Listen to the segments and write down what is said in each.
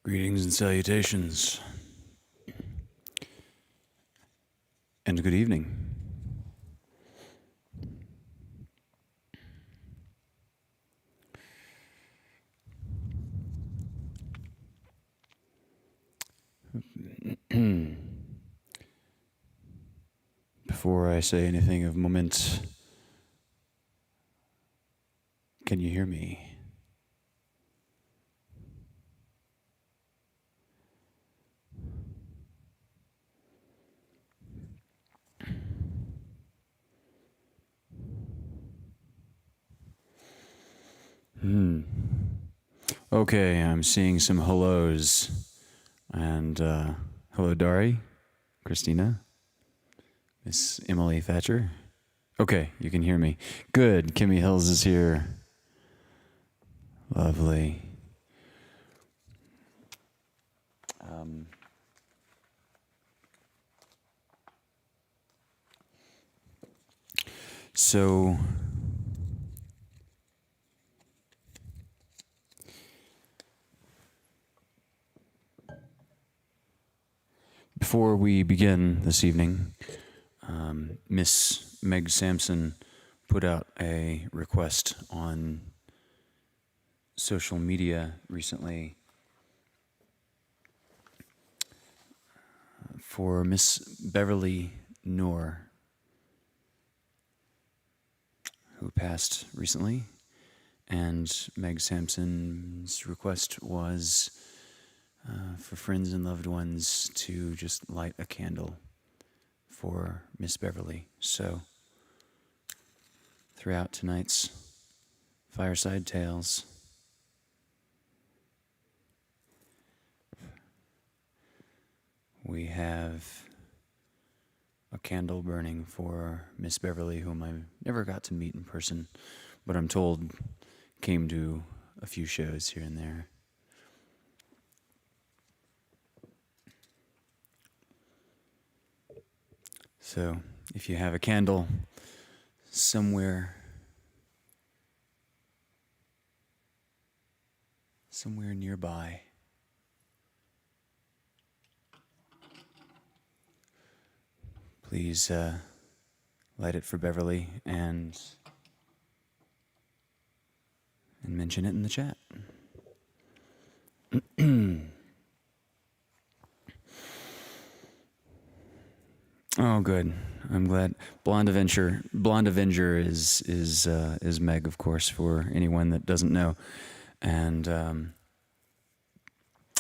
Greetings and salutations, and good evening. Before I say anything of moment, can you hear me? Okay, I'm seeing some hellos. And hello, Dari, Christina, Miss Emily Thatcher. Okay, you can hear me. Good. Kimmy Hills is here. Lovely. So before we begin this evening, Miss Meg Sampson put out a request on social media recently for Miss Beverly Noor, who passed recently, and Meg Sampson's request was for friends and loved ones to just light a candle for Miss Beverly. So, throughout tonight's Fireside Tailes, we have a candle burning for Miss Beverly, whom I never got to meet in person, but I'm told came to a few shows here and there. So, if you have a candle somewhere nearby, please light it for Beverly and mention it in the chat. Oh, good. I'm glad. Blonde Avenger is Meg, of course, for anyone that doesn't know, and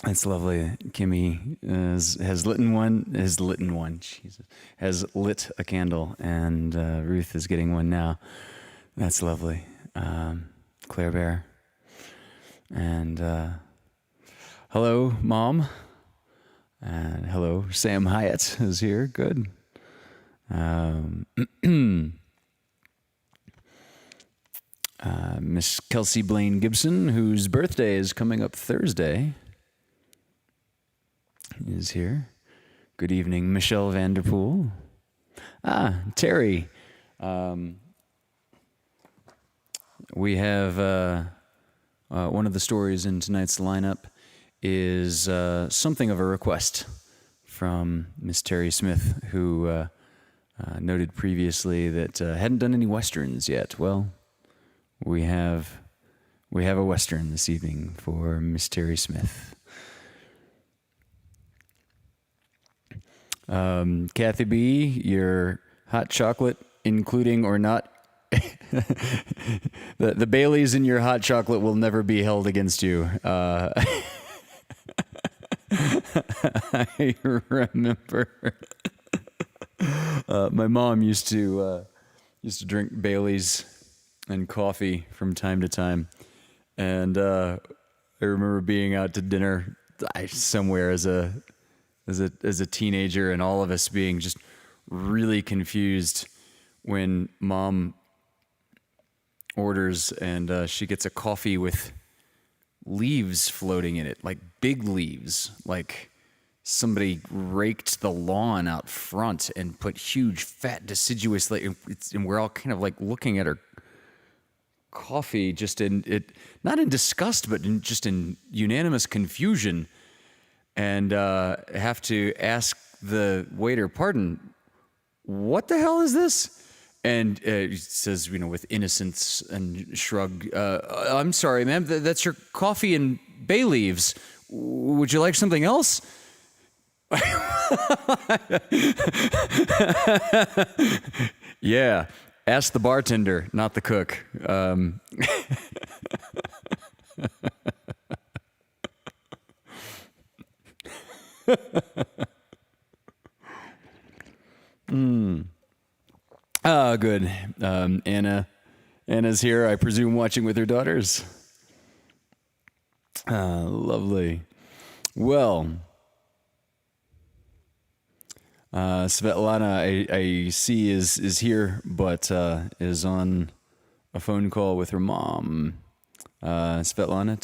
it's lovely. Kimmy has lit a candle, and Ruth is getting one now. That's lovely. Claire Bear, and hello, Mom, and hello, Sam Hyatt is here. Good. Miss Kelsey Blaine Gibson, whose birthday is coming up Thursday, is here. Good evening, Michelle Vanderpool. Terry. We have one of the stories in tonight's lineup is something of a request from Miss Terry Smith, who noted previously that hadn't done any westerns yet. Well, we have a western this evening for Miss Terry Smith. Kathy B, your hot chocolate, including or not, the Baileys in your hot chocolate will never be held against you. I remember my mom used to drink Baileys and coffee from time to time, and I remember being out to dinner somewhere as a teenager, and all of us being just really confused when Mom orders and she gets a coffee with leaves floating in it, like big leaves, like somebody raked the lawn out front and put huge, fat, deciduous, and we're all kind of like looking at her coffee, just not in disgust, but just in unanimous confusion. and have to ask the waiter, "Pardon, what the hell is this?" And he says, with innocence and shrug, "I'm sorry, ma'am, that's your coffee and bay leaves. Would you like something else?" Yeah, ask the bartender, not the cook. Good. Anna's here, I presume, watching with her daughters. Lovely. Well, Svetlana, I see is here, but is on a phone call with her mom. Svetlana,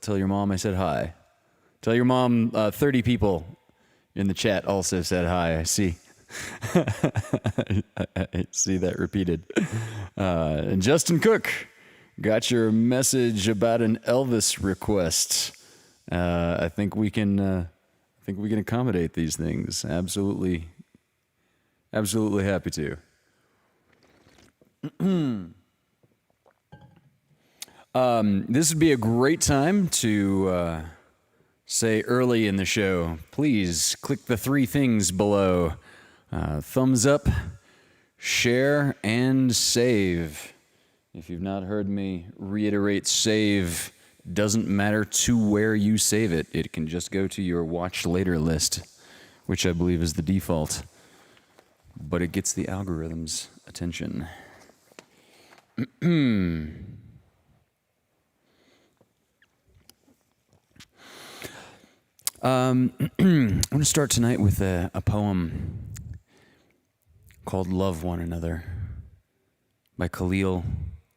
tell your mom I said hi. Tell your mom 30 people in the chat also said hi. I see. I see that repeated. And Justin Cook got your message about an Elvis request. I think we can accommodate these things. Absolutely happy to. This would be a great time to say early in the show, please click the 3 things below. Thumbs up, share, and save. If you've not heard me reiterate, save doesn't matter to where you save it. It can just go to your watch later list, which I believe is the default. But it gets the algorithm's attention. I'm going to start tonight with a poem called Love One Another by Khalil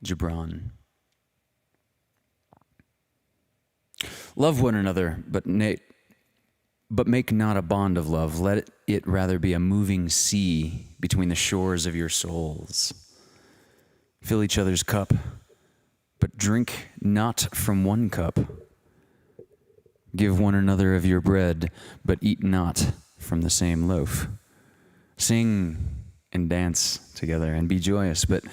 Gibran. Love one another, but make not a bond of love. Let it rather be a moving sea between the shores of your souls. Fill each other's cup, but drink not from one cup. Give one another of your bread, but eat not from the same loaf. Sing and dance together and be joyous, but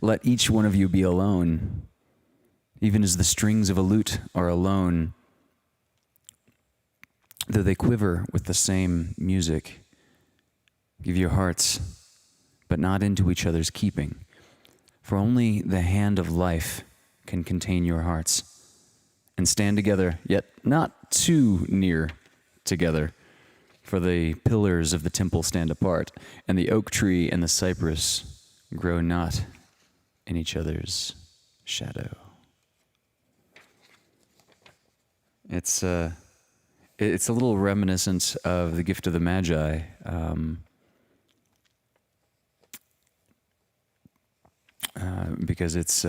let each one of you be alone, even as the strings of a lute are alone, though they quiver with the same music. Give your hearts, but not into each other's keeping, for only the hand of life can contain your hearts. And stand together, yet not too near together, for the pillars of the temple stand apart, and the oak tree and the cypress grow not in each other's shadow. It's a little reminiscent of the Gift of the Magi. Because it's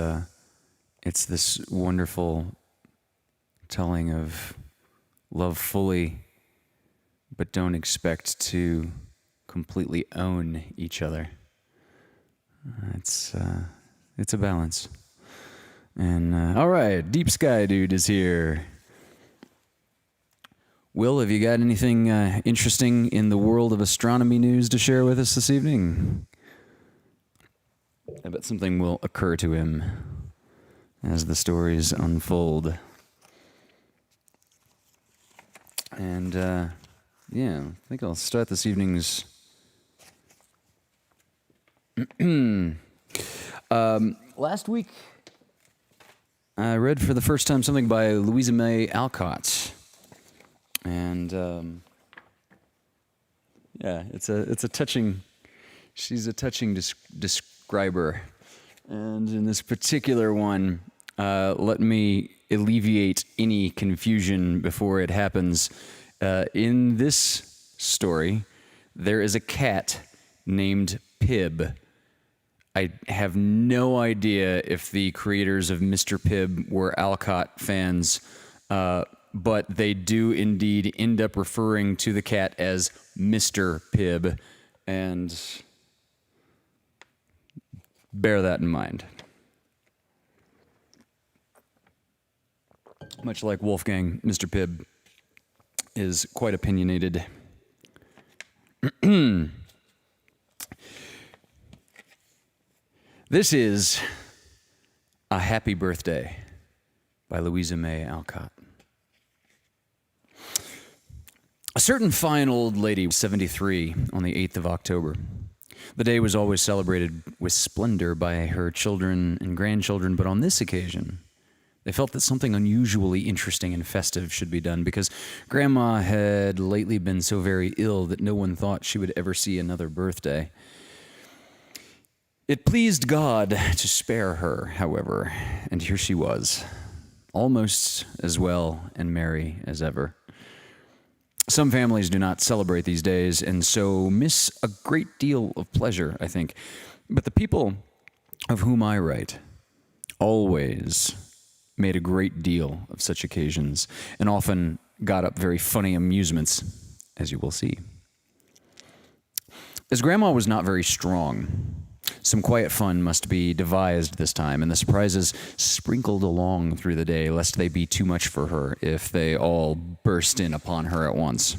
this wonderful telling of love fully, but don't expect to completely own each other. It's a balance. And all right, Deep Sky Dude is here. Will, have you got anything interesting in the world of astronomy news to share with us this evening? I bet something will occur to him as the stories unfold. And yeah, I think I'll start this evening's. Last week, I read for the first time something by Louisa May Alcott, and yeah, it's a touching. She's a touching describer, and in this particular one, let me alleviate any confusion before it happens. In this story, there is a cat named Pibb. I have no idea if the creators of Mr. Pibb were Alcott fans, but they do indeed end up referring to the cat as Mr. Pibb, and bear that in mind. Much like Wolfgang, Mr. Pibb, is quite opinionated. This is A Happy Birthday by Louisa May Alcott. A certain fine old lady was 73 on the 8th of October. The day was always celebrated with splendor by her children and grandchildren, but on this occasion, they felt that something unusually interesting and festive should be done because Grandma had lately been so very ill that no one thought she would ever see another birthday. It pleased God to spare her, however, and here she was, almost as well and merry as ever. Some families do not celebrate these days and so miss a great deal of pleasure, I think. But the people of whom I write always made a great deal of such occasions and often got up very funny amusements, as you will see. As Grandma was not very strong, some quiet fun must be devised this time, and the surprises sprinkled along through the day, lest they be too much for her if they all burst in upon her at once.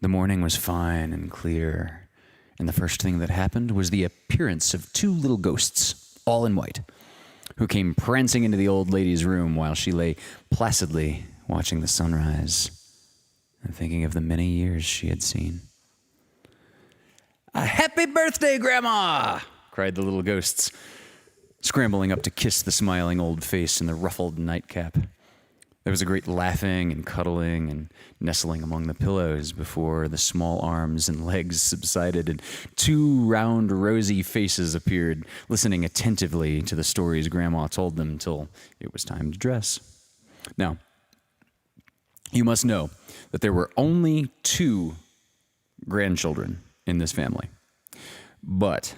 The morning was fine and clear, and the first thing that happened was the appearance of two little ghosts, all in white, who came prancing into the old lady's room while she lay placidly watching the sunrise and thinking of the many years she had seen. "A happy birthday, Grandma!" cried the little ghosts, scrambling up to kiss the smiling old face in the ruffled nightcap. There was a great laughing and cuddling and nestling among the pillows before the small arms and legs subsided and two round rosy faces appeared, listening attentively to the stories Grandma told them till it was time to dress. Now, you must know that there were only 2 grandchildren in this family, but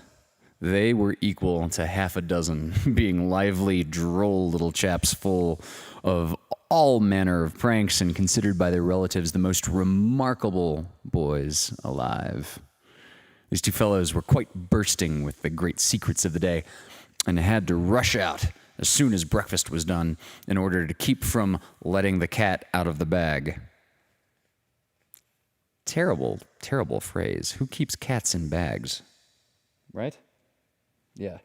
they were equal to half a dozen, being lively, droll little chaps full of all manner of pranks and considered by their relatives the most remarkable boys alive. These 2 fellows were quite bursting with the great secrets of the day and had to rush out as soon as breakfast was done in order to keep from letting the cat out of the bag. Terrible, terrible phrase. Who keeps cats in bags? Right? Yeah.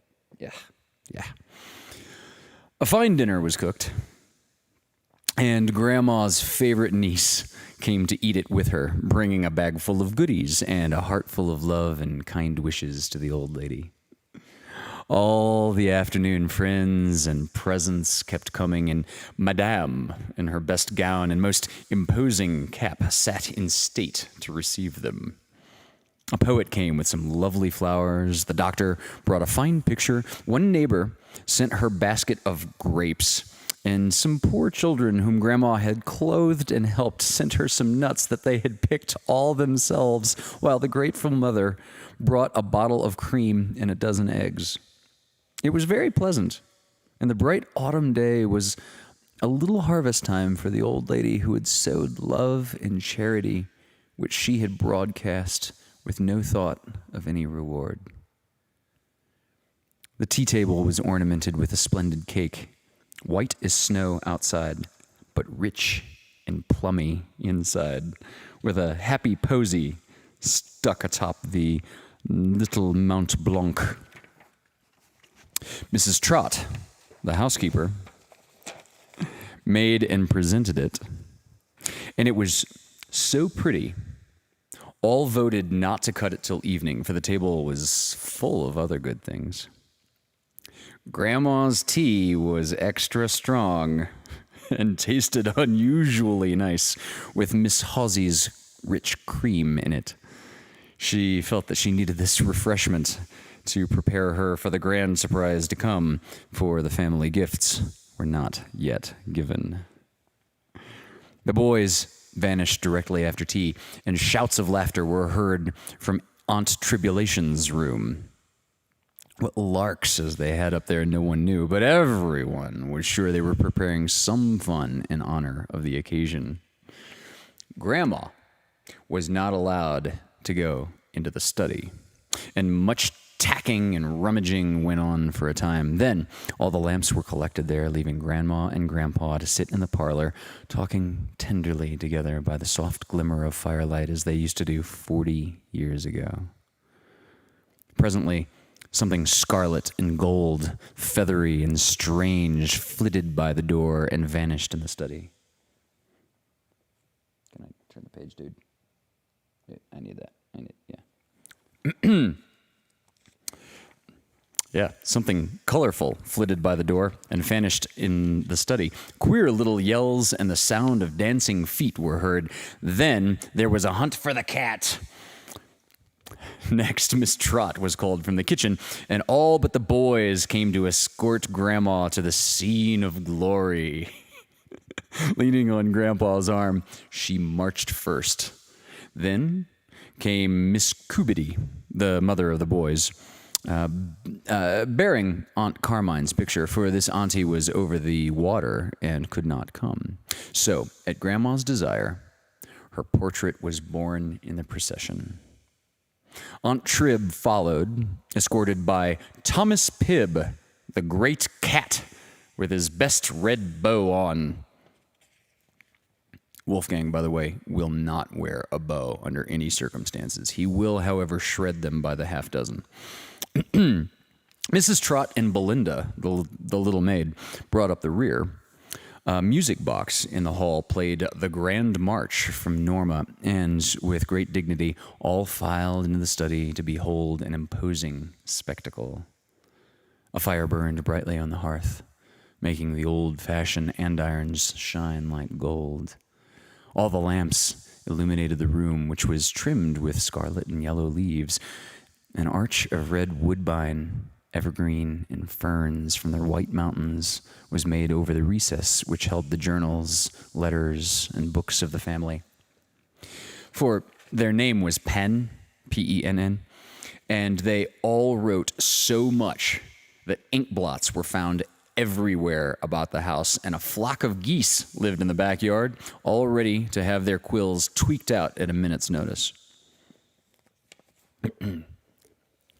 A fine dinner was cooked, and Grandma's favorite niece came to eat it with her, bringing a bag full of goodies and a heart full of love and kind wishes to the old lady. All the afternoon, friends and presents kept coming, and Madame, in her best gown and most imposing cap, sat in state to receive them. A poet came with some lovely flowers. The doctor brought a fine picture. One neighbor sent her basket of grapes, and some poor children whom Grandma had clothed and helped sent her some nuts that they had picked all themselves, while the grateful mother brought a bottle of cream and a dozen eggs. It was very pleasant, and the bright autumn day was a little harvest time for the old lady who had sowed love and charity, which she had broadcast with no thought of any reward. The tea table was ornamented with a splendid cake, white as snow outside, but rich and plummy inside, with a happy posy stuck atop the little Mount Blanc. Mrs. Trott, the housekeeper, made and presented it, and it was so pretty, all voted not to cut it till evening, for the table was full of other good things. Grandma's tea was extra strong and tasted unusually nice, with Miss Hawsey's rich cream in it. She felt that she needed this refreshment to prepare her for the grand surprise to come, for the family gifts were not yet given. The boys vanished directly after tea, and shouts of laughter were heard from Aunt Tribulation's room. What larks as they had up there, no one knew, but everyone was sure they were preparing some fun in honor of the occasion. Grandma was not allowed to go into the study, and much tacking and rummaging went on for a time. Then all the lamps were collected there, leaving Grandma and Grandpa to sit in the parlor, talking tenderly together by the soft glimmer of firelight as they used to do 40 years ago. Presently, something scarlet and gold, feathery and strange, flitted by the door and vanished in the study. Can I turn the page, dude? I need that. Yeah. Yeah, something colorful flitted by the door and vanished in the study. Queer little yells and the sound of dancing feet were heard. Then there was a hunt for the cat. Next, Miss Trot was called from the kitchen, and all but the boys came to escort Grandma to the scene of glory. Leaning on Grandpa's arm, she marched first. Then came Miss Kubity, the mother of the boys, bearing Aunt Carmine's picture, for this auntie was over the water and could not come. So, at Grandma's desire, her portrait was borne in the procession. Aunt Trib followed, escorted by Thomas Pibb, the great cat, with his best red bow on. Wolfgang, by the way, will not wear a bow under any circumstances. He will, however, shred them by the half dozen. Mrs. Trot and Belinda, the little maid, brought up the rear. A music box in the hall played the Grand March from Norma, and with great dignity, all filed into the study to behold an imposing spectacle. A fire burned brightly on the hearth, making the old-fashioned andirons shine like gold. All the lamps illuminated the room, which was trimmed with scarlet and yellow leaves. An arch of red woodbine, evergreen, and ferns from the White Mountains was made over the recess which held the journals, letters, and books of the family. For their name was Penn, P-E-N-N, and they all wrote so much that ink blots were found everywhere about the house, and a flock of geese lived in the backyard, all ready to have their quills tweaked out at a minute's notice.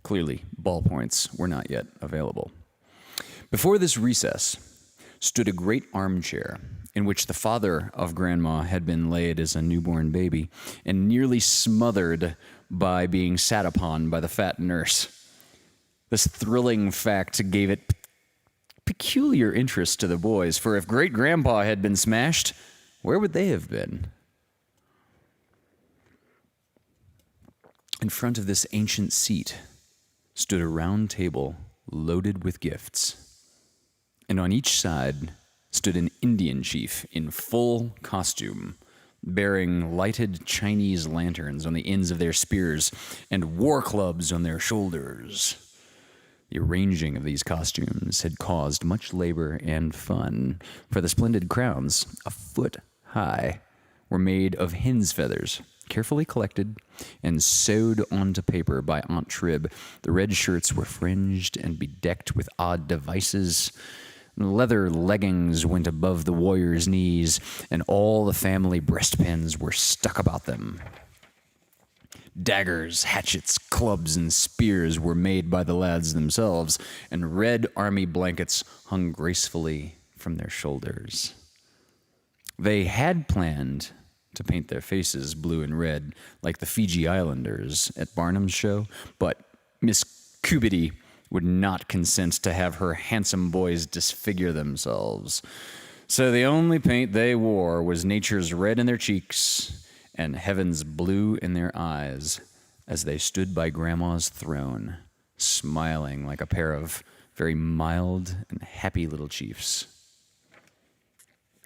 Clearly, ballpoints were not yet available. Before this recess stood a great armchair in which the father of Grandma had been laid as a newborn baby and nearly smothered by being sat upon by the fat nurse. This thrilling fact gave it peculiar interest to the boys, for if great-grandpa had been smashed, where would they have been? In front of this ancient seat stood a round table loaded with gifts, and on each side stood an Indian chief in full costume, bearing lighted Chinese lanterns on the ends of their spears and war clubs on their shoulders. The arranging of these costumes had caused much labor and fun, for the splendid crowns, a foot high, were made of hen's feathers, carefully collected and sewed onto paper by Aunt Trib. The red shirts were fringed and bedecked with odd devices. Leather leggings went above the warriors' knees, and all the family breastpins were stuck about them. Daggers, hatchets, clubs, and spears were made by the lads themselves, and red army blankets hung gracefully from their shoulders. They had planned to paint their faces blue and red like the Fiji Islanders at Barnum's show, but Miss Kubity would not consent to have her handsome boys disfigure themselves. So the only paint they wore was nature's red in their cheeks and heaven's blue in their eyes as they stood by Grandma's throne, smiling like a pair of very mild and happy little chiefs.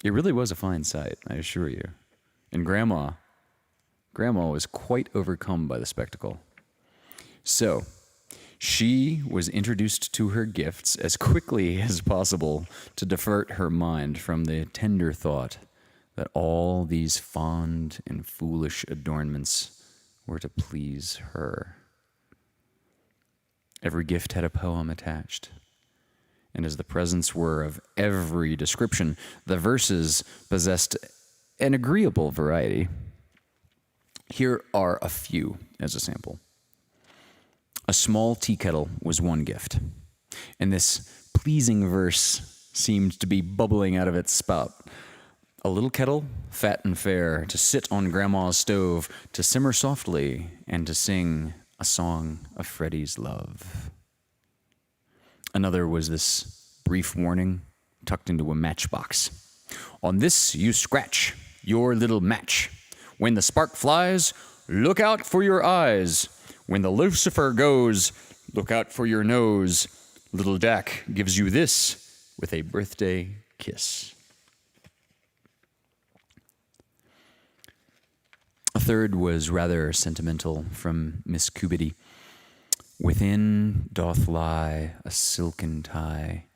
It really was a fine sight, I assure you. And Grandma was quite overcome by the spectacle. So, she was introduced to her gifts as quickly as possible to divert her mind from the tender thought that all these fond and foolish adornments were to please her. Every gift had a poem attached, and as the presents were of every description, the verses possessed an agreeable variety. Here are a few as a sample. A small tea kettle was one gift, and this pleasing verse seemed to be bubbling out of its spout. A little kettle, fat and fair, to sit on Grandma's stove, to simmer softly, and to sing a song of Freddie's love. Another was this brief warning tucked into a matchbox. On this you scratch your little match. When the spark flies, look out for your eyes. When the lucifer goes, look out for your nose. Little Jack gives you this with a birthday kiss. A third was rather sentimental from Miss Cubity. Within doth lie a silken tie,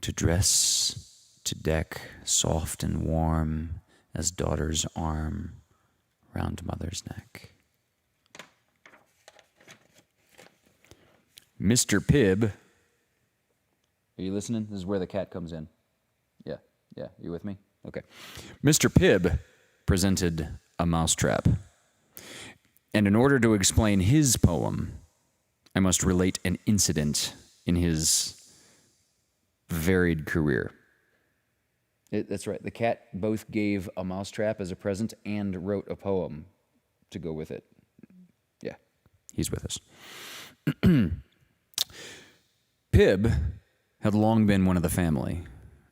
to dress, to deck, soft and warm as daughter's arm round mother's neck. Mr. Pibb, are you listening? This is where the cat comes in. Yeah, you with me? Okay. Mr. Pibb presented a mousetrap. And in order to explain his poem, I must relate an incident in his varied career. That's right. The cat both gave a mousetrap as a present and wrote a poem to go with it. Yeah, he's with us. Pibb had long been one of the family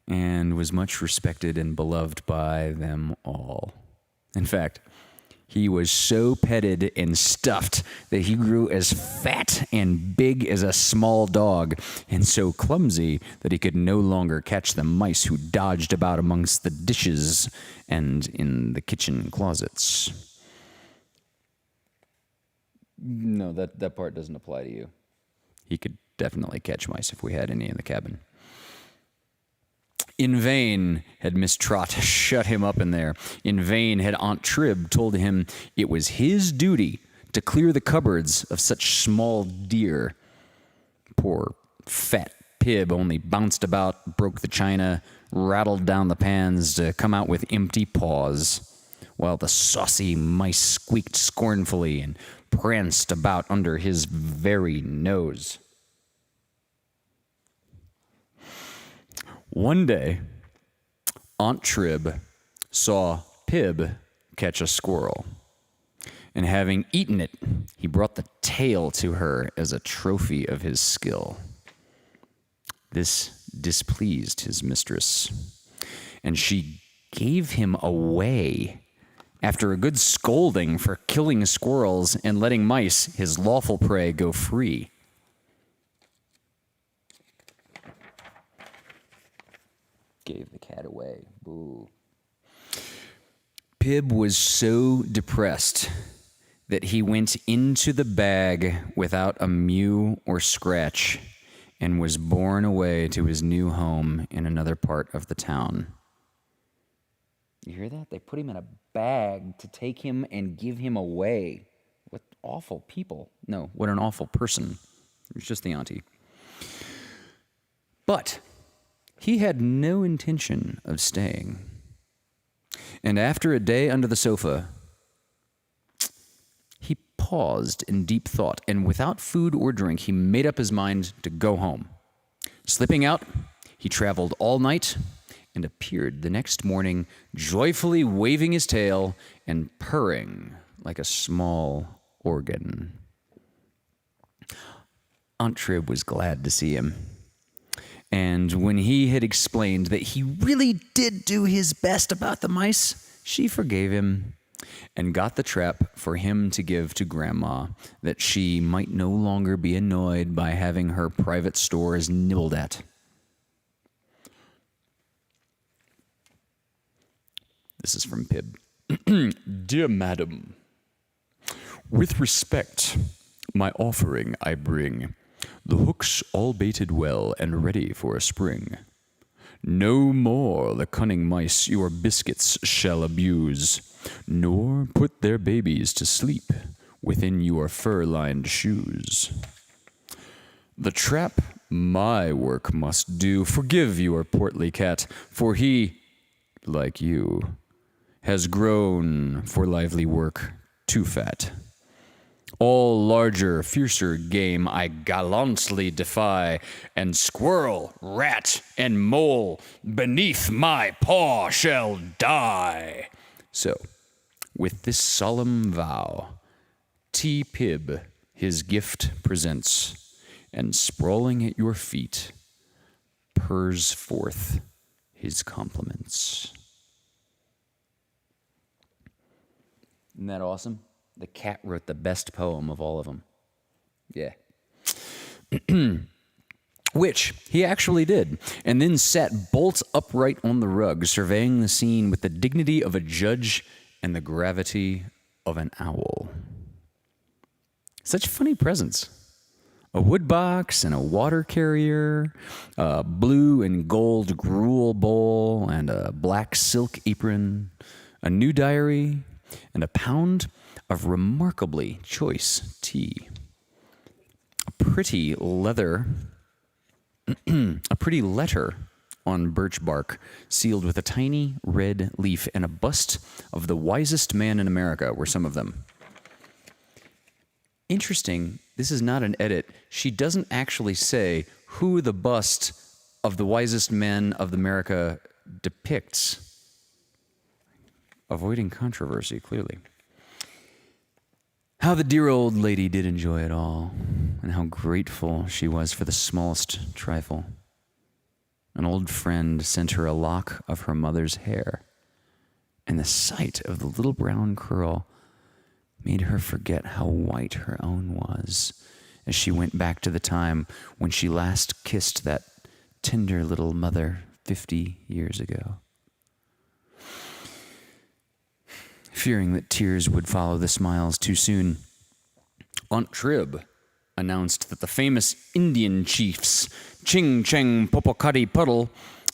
and was much respected and beloved by them all. In fact, he was so petted and stuffed that he grew as fat and big as a small dog, and so clumsy that he could no longer catch the mice who dodged about amongst the dishes and in the kitchen closets. No, that part doesn't apply to you. He could definitely catch mice if we had any in the cabin. In vain had Miss Trot shut him up in there. In vain had Aunt Trib told him it was his duty to clear the cupboards of such small deer. Poor fat Pibb only bounced about, broke the china, rattled down the pans to come out with empty paws, while the saucy mice squeaked scornfully and pranced about under his very nose. One day, Aunt Trib saw Pibb catch a squirrel, and having eaten it, he brought the tail to her as a trophy of his skill. This displeased his mistress, and she gave him away after a good scolding for killing squirrels and letting mice, his lawful prey, go free. Gave the cat away. Boo. Pibb was so depressed that he went into the bag without a mew or scratch and was borne away to his new home in another part of the town. You hear that? They put him in a bag to take him and give him away. What awful people. No, what an awful person. It was just the auntie. But he had no intention of staying. And after a day under the sofa, he paused in deep thought, and without food or drink, he made up his mind to go home. Slipping out, he traveled all night and appeared the next morning joyfully waving his tail and purring like a small organ. Aunt Trib was glad to see him. And when he had explained that he really did do his best about the mice, she forgave him and got the trap for him to give to Grandma, that she might no longer be annoyed by having her private stores nibbled at. This is from Pibb. Dear Madam, with respect, my offering I bring, the hooks all baited well and ready for a spring. No more the cunning mice your biscuits shall abuse, nor put their babies to sleep within your fur-lined shoes. The trap my work must do. Forgive your portly cat, for he, like you, has grown for lively work too fat. All larger, fiercer game I gallantly defy, and squirrel, rat, and mole beneath my paw shall die. So, with this solemn vow, T. Pib his gift presents, and sprawling at your feet, purrs forth his compliments. Isn't that awesome? The cat wrote the best poem of all of them. Yeah. Which he actually did, and then sat bolt upright on the rug, surveying the scene with the dignity of a judge and the gravity of an owl. Such funny presents. A wood box and a water carrier, a blue and gold gruel bowl, and a black silk apron, a new diary, and a pound of remarkably choice tea. A pretty letter on birch bark, sealed with a tiny red leaf, and a bust of the wisest man in America were some of them. Interesting, this is not an edit. She doesn't actually say who the bust of the wisest man of America depicts. Avoiding controversy, clearly. How the dear old lady did enjoy it all, and how grateful she was for the smallest trifle. An old friend sent her a lock of her mother's hair, and the sight of the little brown curl made her forget how white her own was as she went back to the time when she last kissed that tender little mother 50 years ago. Fearing that tears would follow the smiles too soon, Aunt Trib announced that the famous Indian chiefs Ching Cheng Popokati Puddle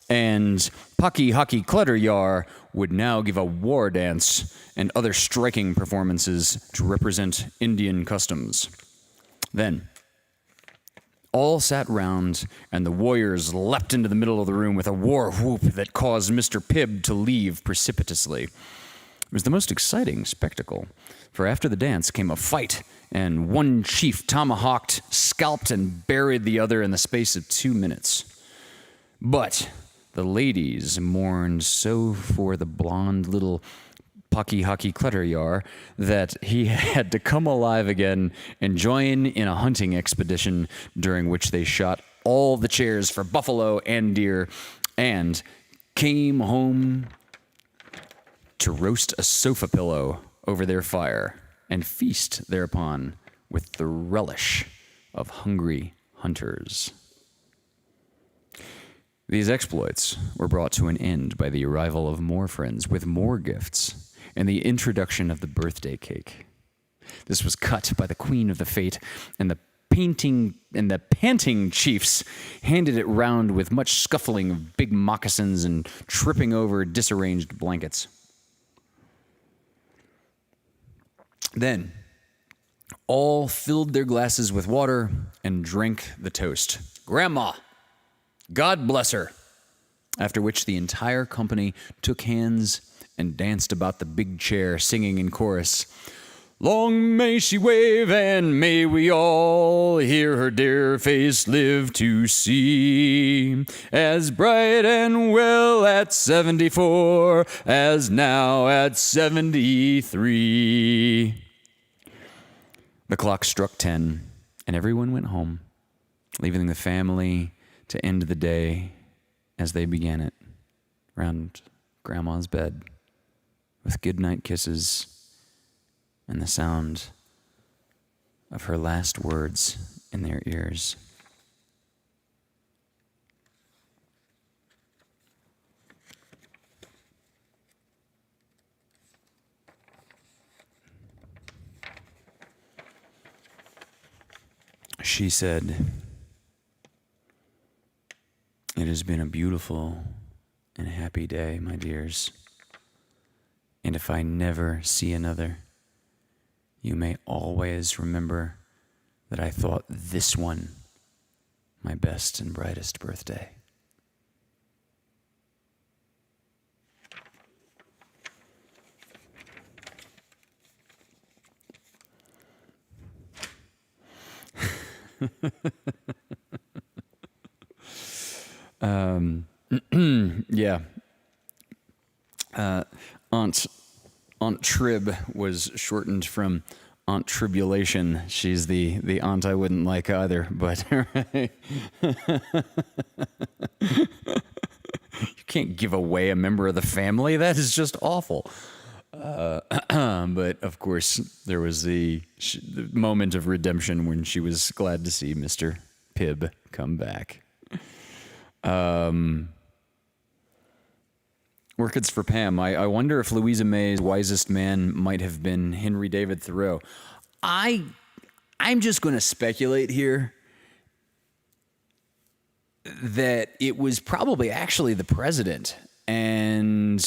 and Paki Haki Clutteryar would now give a war dance and other striking performances to represent Indian customs. Then, all sat round, and the warriors leapt into the middle of the room with a war whoop that caused Mr. Pibb to leave precipitously. It was the most exciting spectacle, for after the dance came a fight, and one chief tomahawked, scalped, and buried the other in the space of 2 minutes. But the ladies mourned so for the blonde little Pocky Hockey Clutteryar that he had to come alive again and join in a hunting expedition during which they shot all the chairs for buffalo and deer and came home to roast a sofa pillow over their fire and feast thereupon with the relish of hungry hunters. These exploits were brought to an end by the arrival of more friends with more gifts and the introduction of the birthday cake. This was cut by the Queen of the Fate, and the panting chiefs handed it round with much scuffling of big moccasins and tripping over disarranged blankets. Then, all filled their glasses with water and drank the toast. Grandma, God bless her. After which the entire company took hands and danced about the big chair, singing in chorus, "Long may she wave, and may we all hear her dear face live to see, as bright and well at 74 as now at 73. The clock struck 10, and everyone went home, leaving the family to end the day as they began it, round Grandma's bed, with goodnight kisses and the sound of her last words in their ears. She said, "It has been a beautiful and happy day, my dears. And if I never see another, you may always remember that I thought this one my best and brightest birthday." Yeah. Aunt Trib was shortened from Aunt Tribulation. She's the aunt I wouldn't like either, but you can't give away a member of the family. That is just awful. But of course, there was the moment of redemption when she was glad to see Mr. Pibb come back. Orchids for Pam. I wonder if Louisa May's wisest man might have been Henry David Thoreau. I'm just going to speculate here that it was probably actually the president, and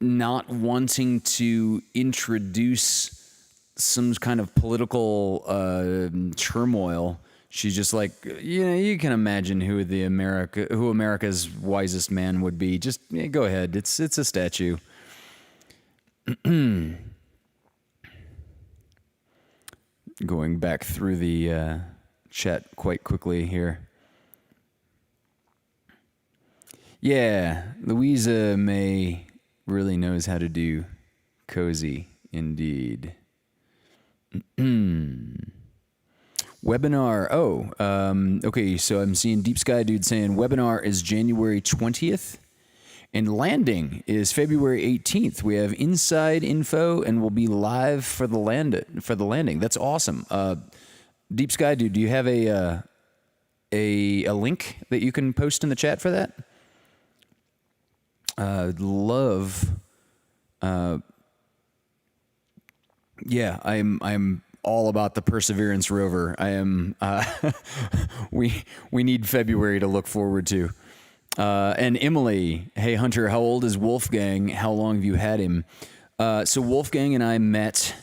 not wanting to introduce some kind of political turmoil. She's just like, you can imagine who America's wisest man would be. Just go ahead. It's a statue. Going back through the chat quite quickly here. Yeah, Louisa May really knows how to do cozy, indeed. Webinar. Okay, so I'm seeing Deep Sky Dude saying webinar is January 20th and landing is February 18th. We have inside info and we'll be live for the landing. That's awesome. Deep Sky Dude, do you have a link that you can post in the chat for that? Love. Yeah, I'm all about the Perseverance rover. I am. We need February to look forward to. And Emily, hey Hunter, how old is Wolfgang? How long have you had him? So Wolfgang and I met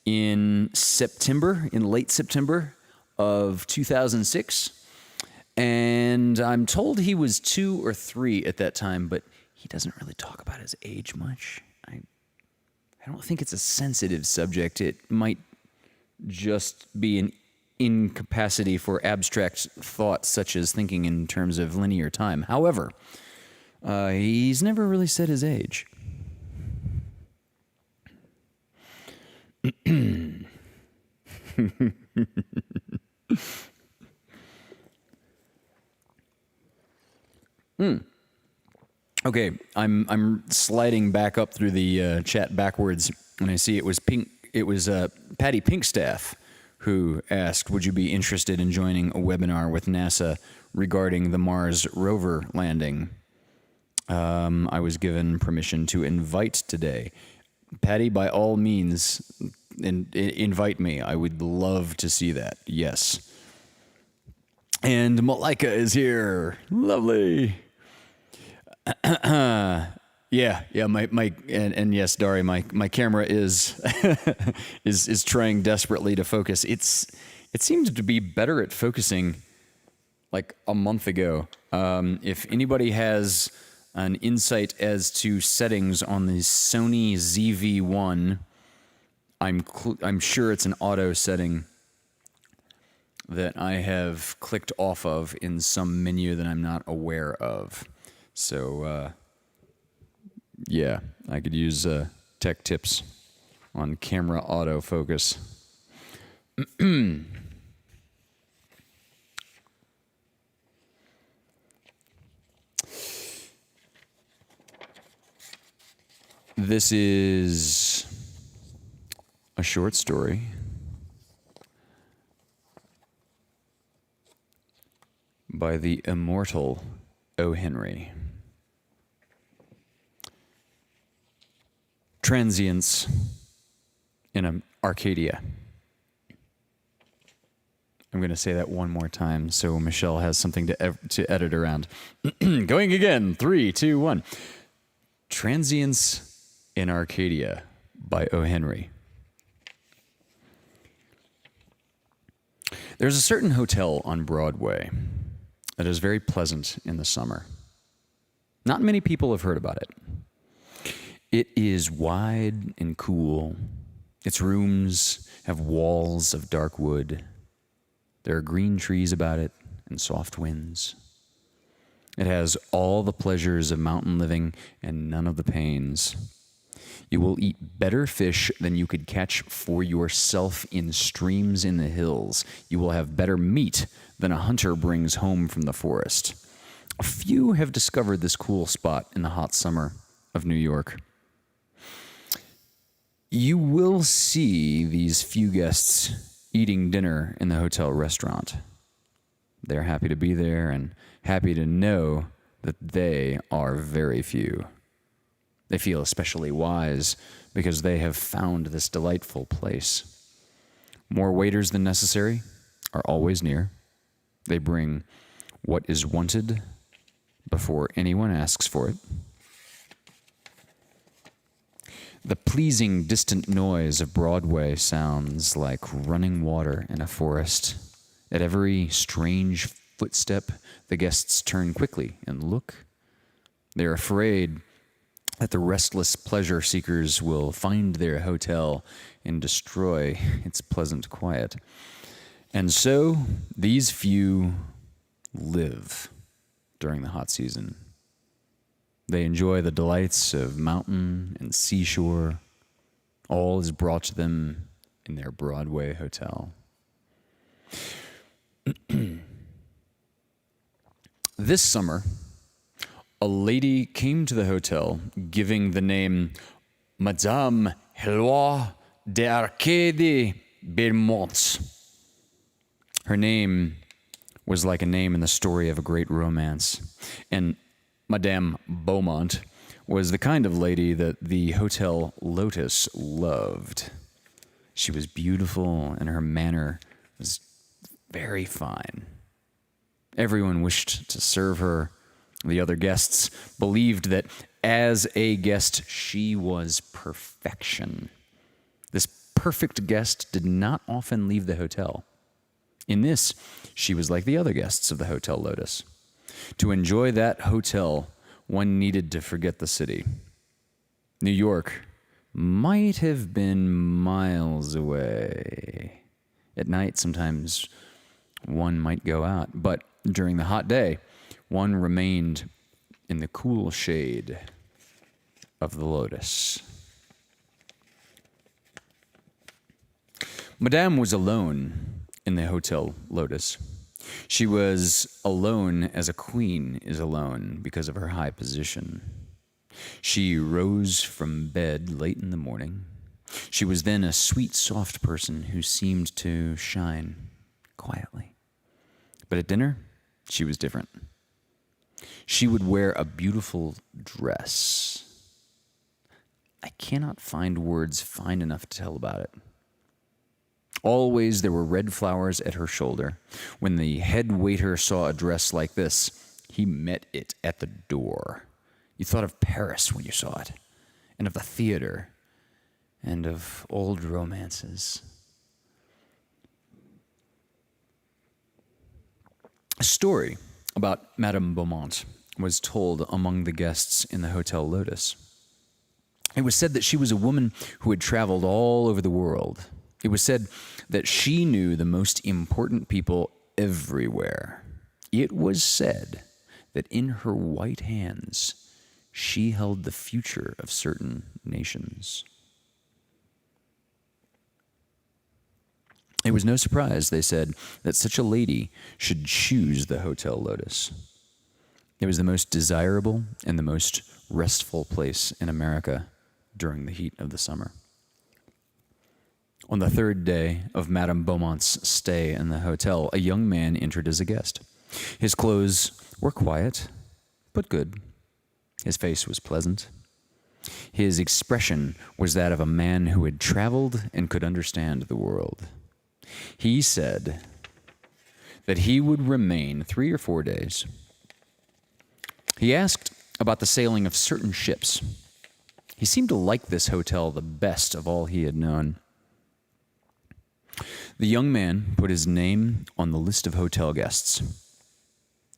in late September of 2006, and I'm told he was 2 or 3 at that time, but he doesn't really talk about his age much. I don't think it's a sensitive subject. It might just be an incapacity for abstract thought, such as thinking in terms of linear time. However, he's never really said his age. Okay, I'm sliding back up through the chat backwards, and I see it was Pink. It was Patty Pinkstaff who asked, "Would you be interested in joining a webinar with NASA regarding the Mars rover landing?" I was given permission to invite today. Patty, by all means, invite me. I would love to see that. Yes. And Malika is here. Lovely. Yeah. My and yes, Dari, my camera is is trying desperately to focus. It seemed to be better at focusing like a month ago. If anybody has an insight as to settings on the Sony ZV-1, I'm sure it's an auto setting that I have clicked off of in some menu that I'm not aware of. So, yeah, I could use tech tips on camera autofocus. This is a short story by the immortal O. Henry. Transience in Arcadia. I'm going to say that one more time so Michelle has something to edit around. Going again. 3, 2, 1. Transience in Arcadia by O. Henry. There's a certain hotel on Broadway that is very pleasant in the summer. Not many people have heard about it. It is wide and cool. Its rooms have walls of dark wood, There are green trees about it and soft winds. It has all the pleasures of mountain living and none of the pains. You will eat better fish than you could catch for yourself in streams in the hills. You will have better meat than a hunter brings home from the forest. A few have discovered this cool spot in the hot summer of New York. You will see these few guests eating dinner in the hotel restaurant. They're happy to be there and happy to know that they are very few. They feel especially wise because they have found this delightful place. More waiters than necessary are always near. They bring what is wanted before anyone asks for it. The pleasing distant noise of Broadway sounds like running water in a forest. At every strange footstep, the guests turn quickly and look. They're afraid that the restless pleasure seekers will find their hotel and destroy its pleasant quiet. And so these few live during the hot season. They enjoy the delights of mountain and seashore. All is brought to them in their Broadway hotel. This summer, a lady came to the hotel giving the name Madame Heloise d'Arcady Beaumont. Her name was like a name in the story of a great romance. And Madame Beaumont was the kind of lady that the Hotel Lotus loved. She was beautiful and her manner was very fine. Everyone wished to serve her. The other guests believed that as a guest, she was perfection. This perfect guest did not often leave the hotel. In this, she was like the other guests of the Hotel Lotus. To enjoy that hotel, one needed to forget the city. New York might have been miles away. At night, sometimes one might go out, but during the hot day, one remained in the cool shade of the Lotus. Madame was alone in the Hotel Lotus. She was alone as a queen is alone because of her high position. She rose from bed late in the morning. She was then a sweet, soft person who seemed to shine quietly. But at dinner, she was different. She would wear a beautiful dress. I cannot find words fine enough to tell about it. Always there were red flowers at her shoulder. When the head waiter saw a dress like this, he met it at the door. You thought of Paris when you saw it, and of the theater, and of old romances. A story about Madame Beaumont was told among the guests in the Hotel Lotus. It was said that she was a woman who had traveled all over the world. It was said that she knew the most important people everywhere. It was said that in her white hands, she held the future of certain nations. It was no surprise, they said, that such a lady should choose the Hotel Lotus. It was the most desirable and the most restful place in America during the heat of the summer. On the third day of Madame Beaumont's stay in the hotel, a young man entered as a guest. His clothes were quiet, but good. His face was pleasant. His expression was that of a man who had traveled and could understand the world. He said that he would remain 3 or 4 days. He asked about the sailing of certain ships. He seemed to like this hotel the best of all he had known. The young man put his name on the list of hotel guests.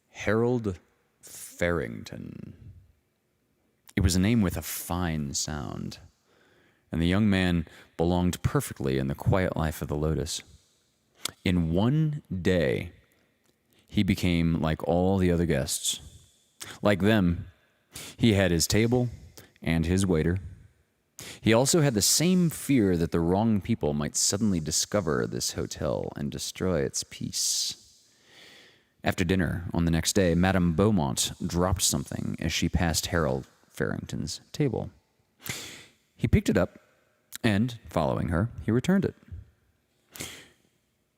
Harold Farrington. It was a name with a fine sound, and the young man belonged perfectly in the quiet life of the Lotus. In one day, he became like all the other guests. Like them, he had his table and his waiter. He also had the same fear that the wrong people might suddenly discover this hotel and destroy its peace. After dinner on the next day, Madame Beaumont dropped something as she passed Harold Farrington's table. He picked it up, and, following her, he returned it.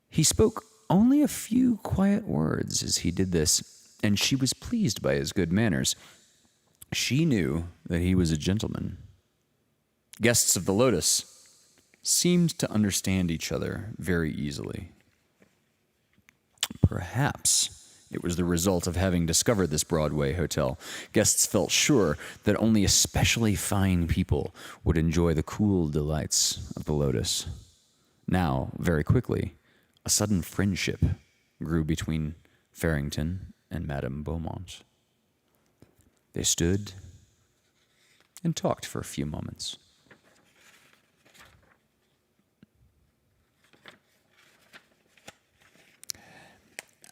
He spoke only a few quiet words as he did this, and she was pleased by his good manners. She knew that he was a gentleman. Guests of the Lotus seemed to understand each other very easily. Perhaps it was the result of having discovered this Broadway hotel. Guests felt sure that only especially fine people would enjoy the cool delights of the Lotus. Now, very quickly, a sudden friendship grew between Farrington and Madame Beaumont. They stood and talked for a few moments.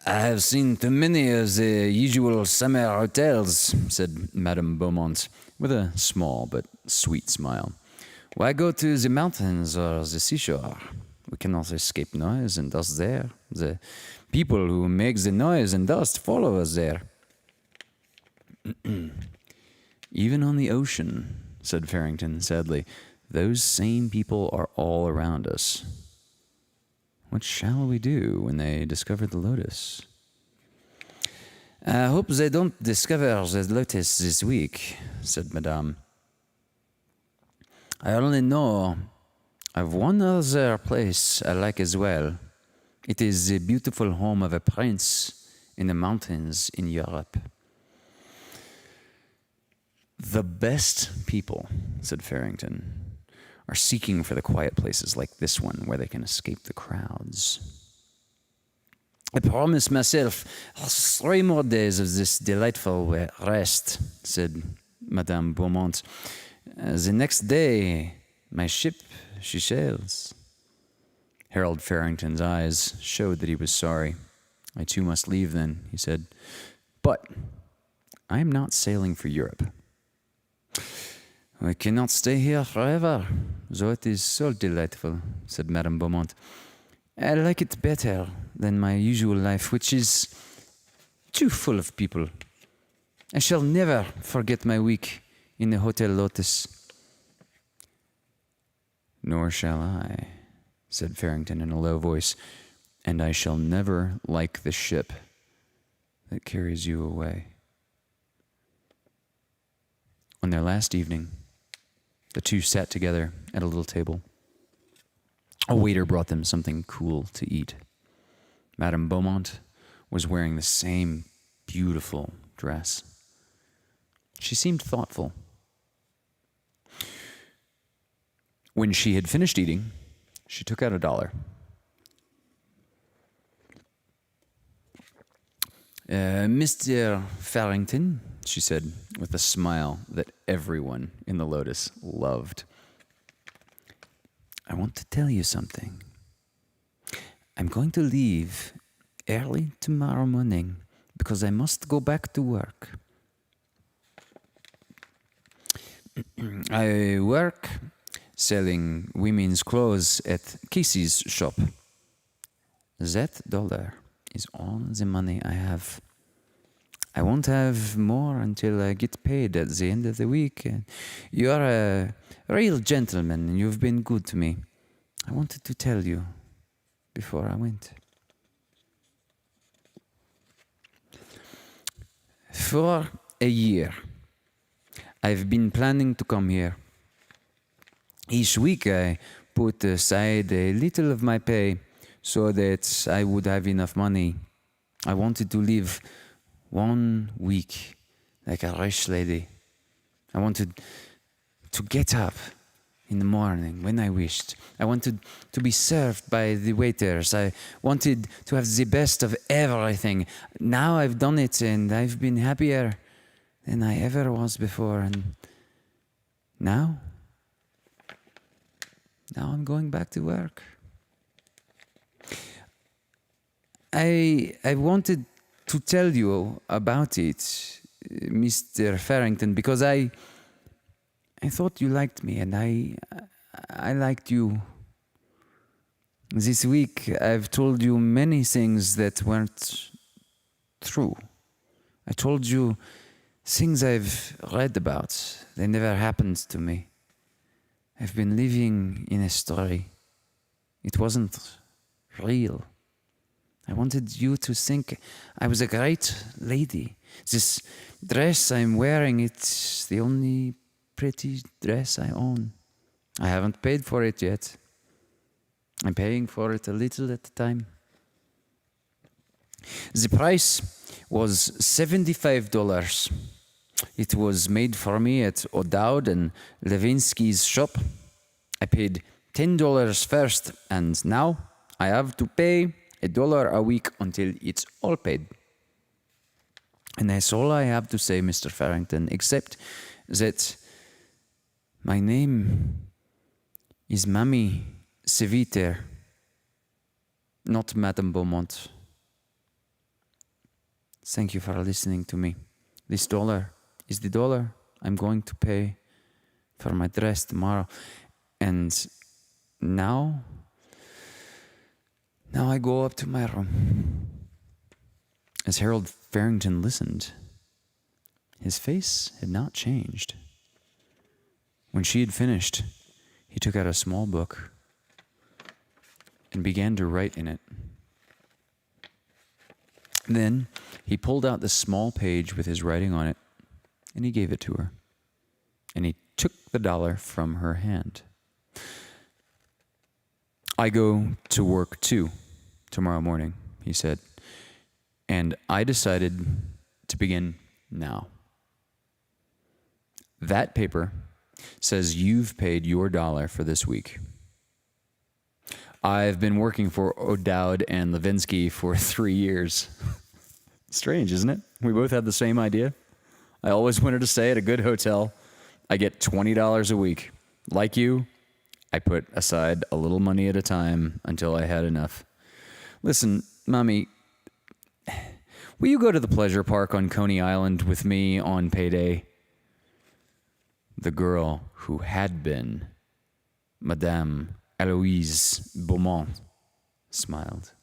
"I have seen too many of the usual summer hotels," said Madame Beaumont, with a small but sweet smile. "Why go to the mountains or the seashore? We cannot escape noise and dust there. The people who make the noise and dust follow us there." "Even on the ocean," said Farrington sadly, "those same people are all around us. What shall we do when they discover the Lotus?" "I hope they don't discover the Lotus this week," said Madame. "I only know of one other place I like as well. It is the beautiful home of a prince in the mountains in Europe." "The best people," said Farrington, "are seeking for the quiet places like this one where they can escape the crowds." "I promise myself 3 more days of this delightful rest," said Madame Beaumont. "The next day, my ship, she sails." Harold Farrington's eyes showed that he was sorry. "I too must leave then," he said. "But I am not sailing for Europe." "I cannot stay here forever, though it is so delightful," said Madame Beaumont. "I like it better than my usual life, which is too full of people. I shall never forget my week in the Hotel Lotus." "Nor shall I," said Farrington in a low voice, "and I shall never like the ship that carries you away." On their last evening, the two sat together at a little table. A waiter brought them something cool to eat. Madame Beaumont was wearing the same beautiful dress. She seemed thoughtful. When she had finished eating, she took out $1. "Mr. Farrington," she said, with a smile that everyone in the Lotus loved, "I want to tell you something. I'm going to leave early tomorrow morning because I must go back to work. I work selling women's clothes at Casey's shop. That $1 is all the money I have. I won't have more until I get paid at the end of the week. You're a real gentleman and you've been good to me. I wanted to tell you before I went." "For a year, I've been planning to come here. Each week I put aside a little of my pay so that I would have enough money. I wanted to live 1 week like a rich lady. I wanted to get up in the morning when I wished. I wanted to be served by the waiters. I wanted to have the best of everything. Now I've done it and I've been happier than I ever was before. And now I'm going back to work." I wanted to tell you about it, Mr. Farrington, because I thought you liked me, and I liked you. This week, I've told you many things that weren't true. I told you things I've read about. They never happened to me. I've been living in a story. It wasn't real. I wanted you to think I was a great lady. This dress I'm wearing, it's the only pretty dress I own. I haven't paid for it yet. I'm paying for it a little at a time. The price was $75. It was made for me at O'Dowd and Levinsky's shop. I paid $10 first, and now I have to pay $1 a week until it's all paid. And that's all I have to say, Mr. Farrington, except that my name is Mamie Seviter, not Madame Beaumont. Thank you for listening to me. This $1 is the $1 I'm going to pay for my dress tomorrow. And now I go up to my room. As Harold Farrington listened, his face had not changed. When she had finished, he took out a small book and began to write in it. Then he pulled out the small page with his writing on it, and he gave it to her. And he took the $1 from her hand. I go to work too tomorrow morning, he said. And I decided to begin now. That paper says you've paid your $1 for this week. I've been working for O'Dowd and Levinsky for 3 years. Strange, isn't it? We both had the same idea. I always wanted to stay at a good hotel. I get $20 a week. Like you, I put aside a little money at a time until I had enough. Listen, Mommy, will you go to the pleasure park on Coney Island with me on payday? The girl who had been Madame Eloise Beaumont smiled.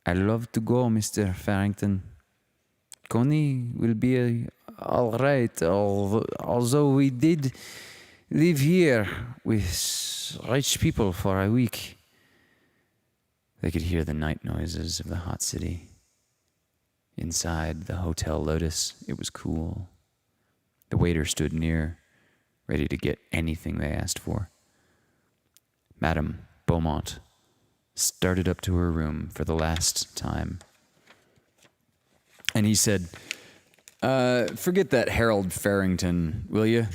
I'd love to go, Mr. Farrington. Coney will be all right, although we did live here with rich people for a week. They could hear the night noises of the hot city. Inside the Hotel Lotus, it was cool. The waiter stood near, ready to get anything they asked for. Madame Beaumont started up to her room for the last time. And he said, forget that Harold Farrington, will you?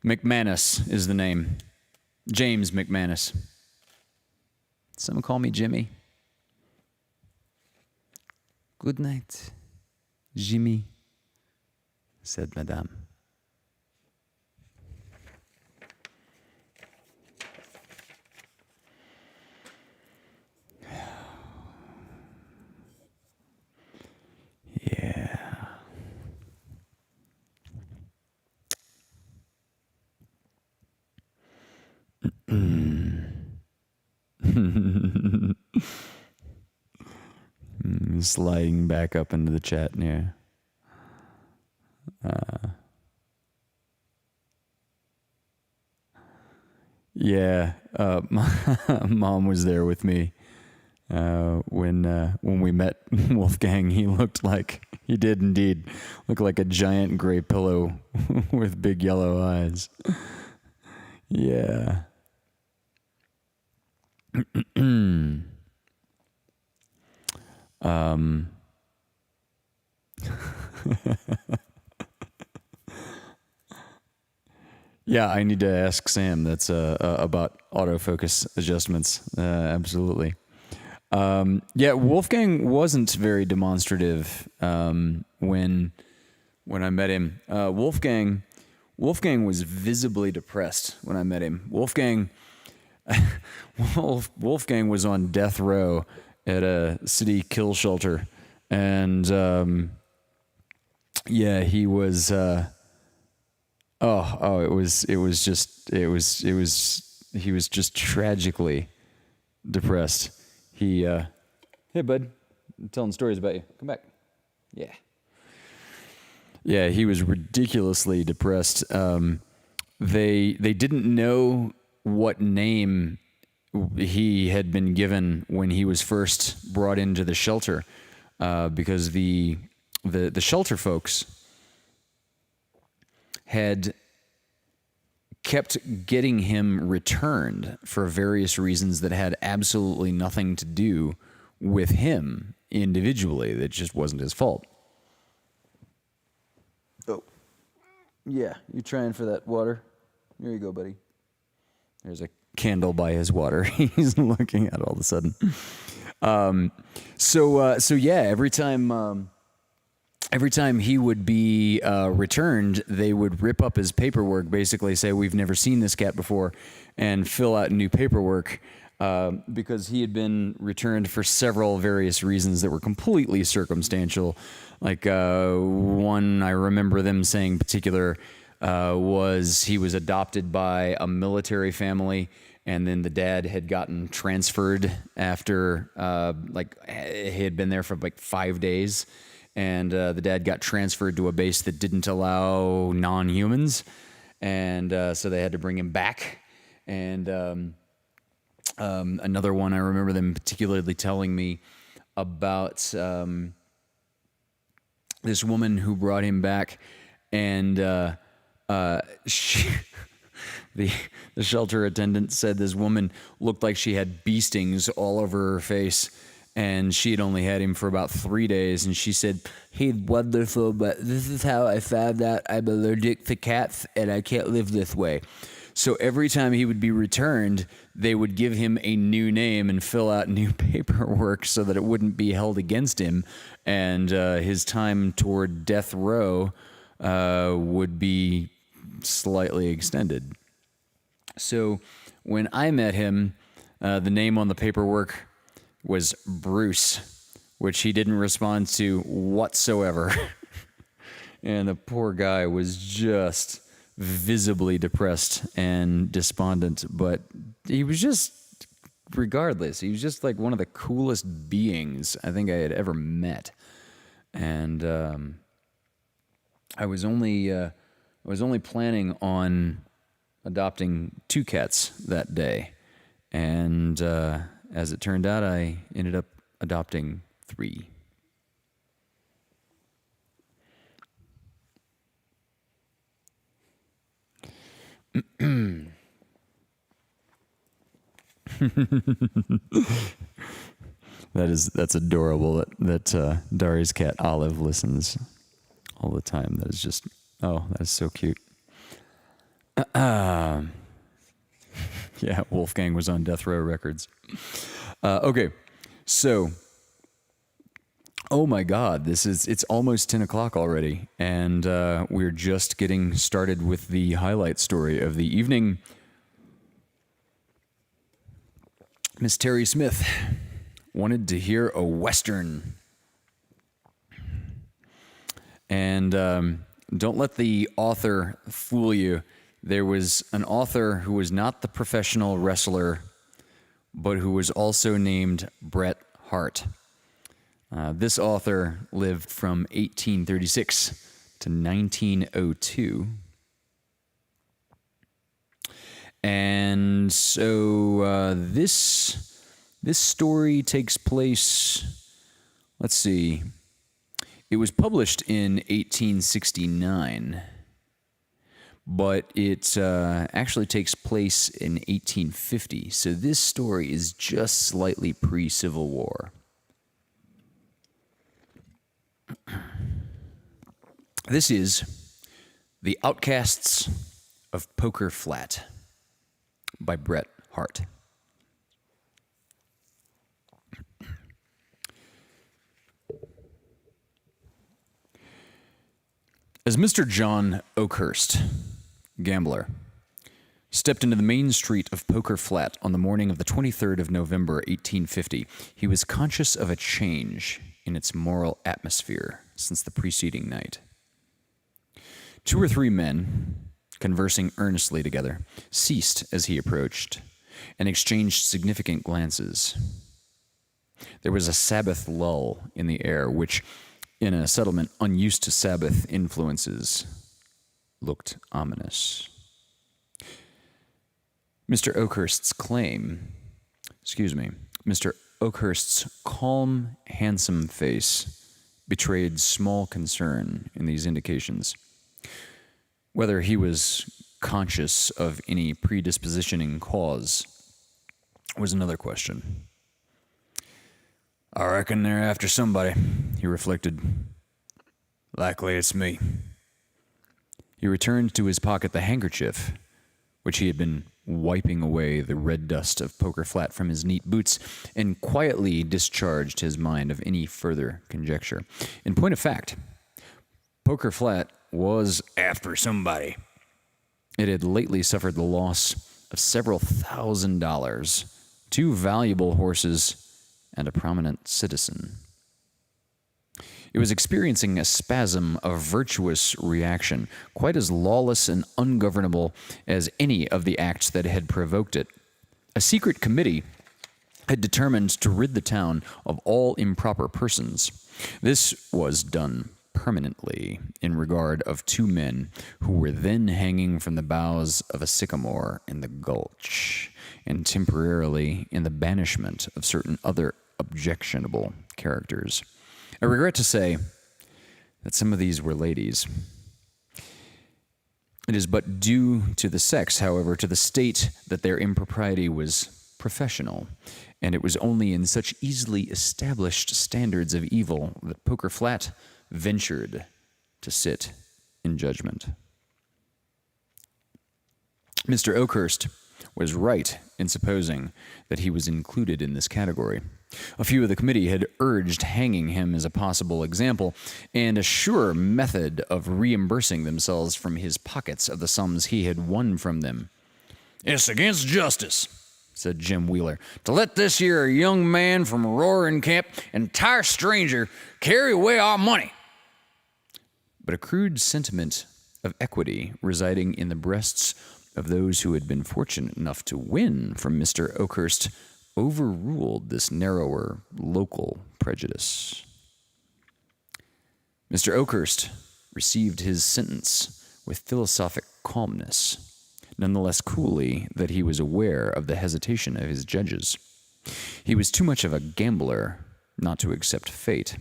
McManus is the name. James McManus. Some call me Jimmy. Good night, Jimmy, said Madame. Yeah. Sliding back up into the chat near. Yeah, Mom was there with me when we met Wolfgang. He did indeed look like a giant gray pillow with big yellow eyes. Yeah. Yeah, I need to ask Sam. That's about autofocus adjustments. Absolutely. Yeah, Wolfgang wasn't very demonstrative when I met him. Wolfgang was visibly depressed when I met him. Wolfgang was on death row at a city kill shelter, and yeah, he was. He was just tragically depressed. Hey bud, I'm telling stories about you. Come back. Yeah. Yeah, he was ridiculously depressed. They didn't know what name he had been given when he was first brought into the shelter, because the shelter folks had kept getting him returned for various reasons that had absolutely nothing to do with him individually. That just wasn't his fault. Oh, yeah, you trying for that water? Here you go, buddy. There's a candle by his water. He's looking at all of a sudden. So yeah, every time he would be returned, they would rip up his paperwork, basically say, "We've never seen this cat before," and fill out new paperwork, because he had been returned for several various reasons that were completely circumstantial. Like one I remember them saying in particular was he was adopted by a military family, and then the dad had gotten transferred after he had been there for like 5 days. And the dad got transferred to a base that didn't allow non-humans, and so they had to bring him back. And another one I remember them particularly telling me about this woman who brought him back, and she, the shelter attendant said this woman looked like she had bee stings all over her face. And she had only had him for about 3 days, and she said, "He's wonderful, but this is how I found out I'm allergic to cats, and I can't live this way." So every time he would be returned, they would give him a new name and fill out new paperwork so that it wouldn't be held against him, and his time toward death row would be slightly extended. So when I met him, the name on the paperwork was Bruce, which he didn't respond to whatsoever. And the poor guy was just visibly depressed and despondent, but he was just, regardless, he was just like one of the coolest beings I think I had ever met. And I was only planning on adopting 2 cats that day, and as it turned out, I ended up adopting 3. That's adorable that Dari's cat Olive listens all the time. That is just, oh, that's so cute. Yeah, Wolfgang was on Death Row Records. Okay, so, oh my God, it's almost 10 o'clock already, and we're just getting started with the highlight story of the evening. Miss Terry Smith wanted to hear a Western. And don't let the author fool you. There was an author who was not the professional wrestler, but who was also named Bret Hart. This author lived from 1836 to 1902. And so this story takes place, let's see, it was published in 1869. But it actually takes place in 1850. So this story is just slightly pre-Civil War. This is The Outcasts of Poker Flat by Bret Hart. As Mr. John Oakhurst, gambler, stepped into the main street of Poker Flat on the morning of the 23rd of November, 1850, he was conscious of a change in its moral atmosphere since the preceding night. 2 or 3 men, conversing earnestly together, ceased as he approached and exchanged significant glances. There was a Sabbath lull in the air, which, in a settlement unused to Sabbath influences, looked ominous. Mr. Oakhurst's calm, handsome face betrayed small concern in these indications. Whether he was conscious of any predispositioning cause was another question. "I reckon they're after somebody," he reflected. "Likely it's me." He returned to his pocket the handkerchief, which he had been wiping away the red dust of Poker Flat from his neat boots, and quietly discharged his mind of any further conjecture. In point of fact, Poker Flat was after somebody. It had lately suffered the loss of several $1,000s, 2 valuable horses, and a prominent citizen. It was experiencing a spasm of virtuous reaction, quite as lawless and ungovernable as any of the acts that had provoked it. A secret committee had determined to rid the town of all improper persons. This was done permanently in regard of 2 men who were then hanging from the boughs of a sycamore in the gulch, and temporarily in the banishment of certain other objectionable characters. I regret to say that some of these were ladies. It is but due to the sex, however, to the state that their impropriety was professional, and it was only in such easily established standards of evil that Poker Flat ventured to sit in judgment. Mr. Oakhurst was right in supposing that he was included in this category. A few of the committee had urged hanging him as a possible example and a sure method of reimbursing themselves from his pockets of the sums he had won from them. "It's against justice," said Jim Wheeler, "to let this here young man from Roaring Camp, entire stranger, carry away our money." But a crude sentiment of equity residing in the breasts of those who had been fortunate enough to win from Mr. Oakhurst overruled this narrower local prejudice. Mr. Oakhurst received his sentence with philosophic calmness, none the less coolly that he was aware of the hesitation of his judges. He was too much of a gambler not to accept fate.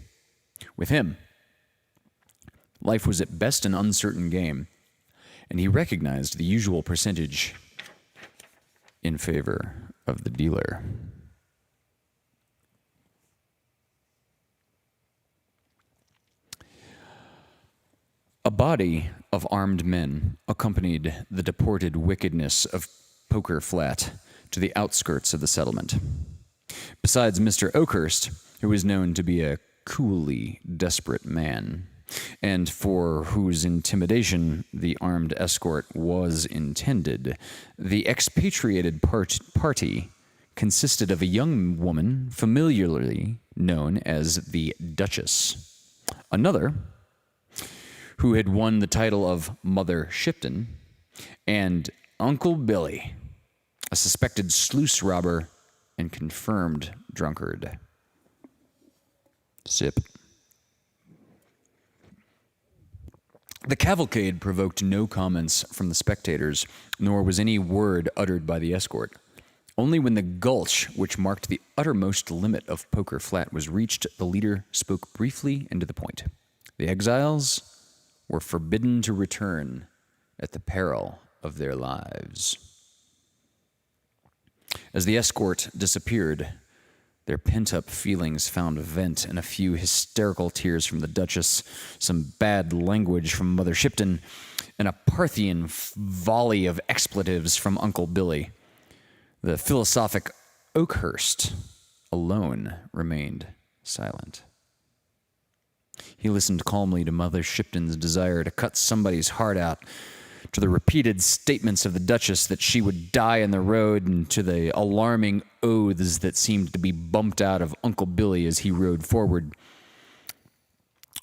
With him, life was at best an uncertain game, and he recognized the usual percentage in favor of the dealer. A body of armed men accompanied the deported wickedness of Poker Flat to the outskirts of the settlement. Besides Mr. Oakhurst, who was known to be a coolly desperate man, and for whose intimidation the armed escort was intended, the expatriated party consisted of a young woman familiarly known as the Duchess, another who had won the title of Mother Shipton, and Uncle Billy, a suspected sluice robber and confirmed drunkard. Sip. The cavalcade provoked no comments from the spectators, nor was any word uttered by the escort. Only when the gulch, which marked the uttermost limit of Poker Flat, was reached, the leader spoke briefly and to the point. The exiles were forbidden to return at the peril of their lives. As the escort disappeared, their pent-up feelings found vent in a few hysterical tears from the Duchess, some bad language from Mother Shipton, and a Parthian volley of expletives from Uncle Billy. The philosophic Oakhurst alone remained silent. He listened calmly to Mother Shipton's desire to cut somebody's heart out, to the repeated statements of the Duchess that she would die in the road, and to the alarming oaths that seemed to be bumped out of Uncle Billy as he rode forward.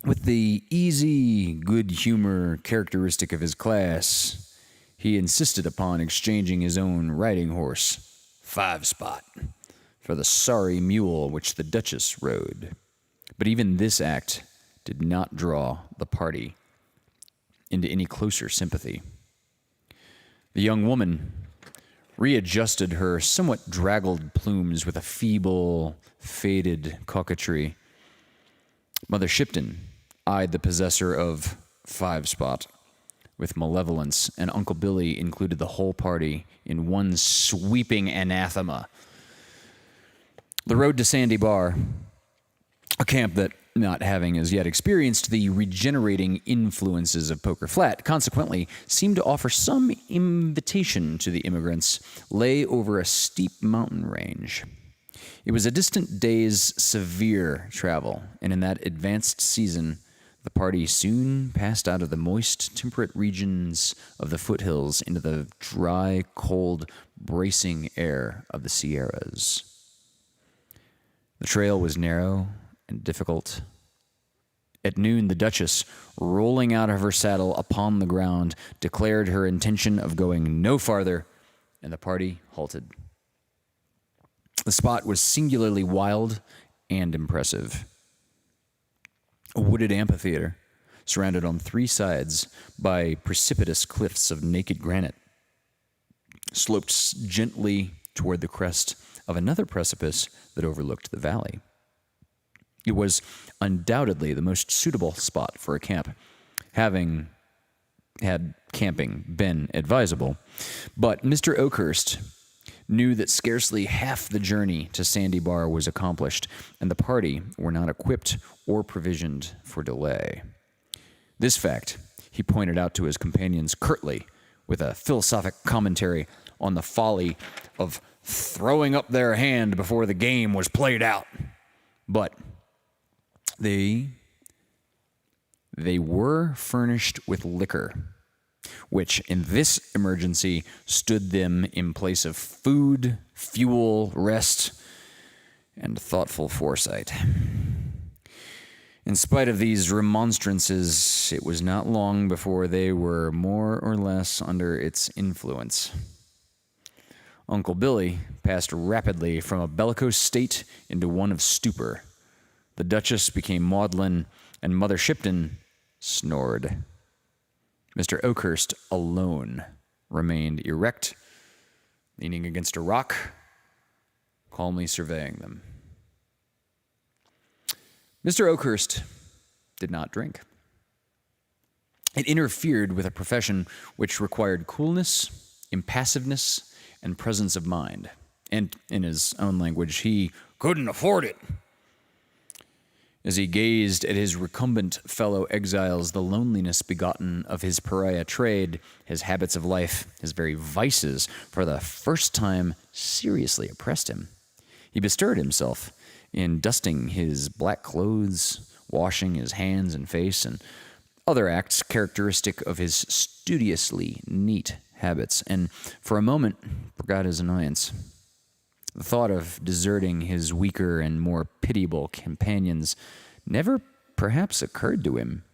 With the easy good humor characteristic of his class, he insisted upon exchanging his own riding horse, 5-Spot, for the sorry mule which the Duchess rode. But even this act did not draw the party into any closer sympathy. The young woman readjusted her somewhat draggled plumes with a feeble, faded coquetry. Mother Shipton eyed the possessor of 5-Spot with malevolence, and Uncle Billy included the whole party in one sweeping anathema. The road to Sandy Bar, a camp that, not having as yet experienced the regenerating influences of Poker Flat, consequently seemed to offer some invitation to the immigrants, lay over a steep mountain range. It was a distant day's severe travel, and in that advanced season, the party soon passed out of the moist, temperate regions of the foothills into the dry, cold, bracing air of the Sierras. The trail was narrow and difficult. At noon, the Duchess, rolling out of her saddle upon the ground, declared her intention of going no farther, and the party halted. The spot was singularly wild and impressive. A wooded amphitheater, surrounded on 3 sides by precipitous cliffs of naked granite, sloped gently toward the crest of another precipice that overlooked the valley. It was undoubtedly the most suitable spot for a camp, having had camping been advisable. But Mr. Oakhurst knew that scarcely half the journey to Sandy Bar was accomplished, and the party were not equipped or provisioned for delay. This fact he pointed out to his companions curtly, with a philosophic commentary on the folly of throwing up their hand before the game was played out. But they were furnished with liquor, which in this emergency stood them in place of food, fuel, rest, and thoughtful foresight. In spite of these remonstrances, it was not long before they were more or less under its influence. Uncle Billy passed rapidly from a bellicose state into one of stupor. The Duchess became maudlin, and Mother Shipton snored. Mr. Oakhurst alone remained erect, leaning against a rock, calmly surveying them. Mr. Oakhurst did not drink. It interfered with a profession which required coolness, impassiveness, and presence of mind. And in his own language, he couldn't afford it. As he gazed at his recumbent fellow exiles, the loneliness begotten of his pariah trade, his habits of life, his very vices, for the first time seriously oppressed him. He bestirred himself in dusting his black clothes, washing his hands and face, and other acts characteristic of his studiously neat habits, and for a moment forgot his annoyance. The thought of deserting his weaker and more pitiable companions never perhaps occurred to him.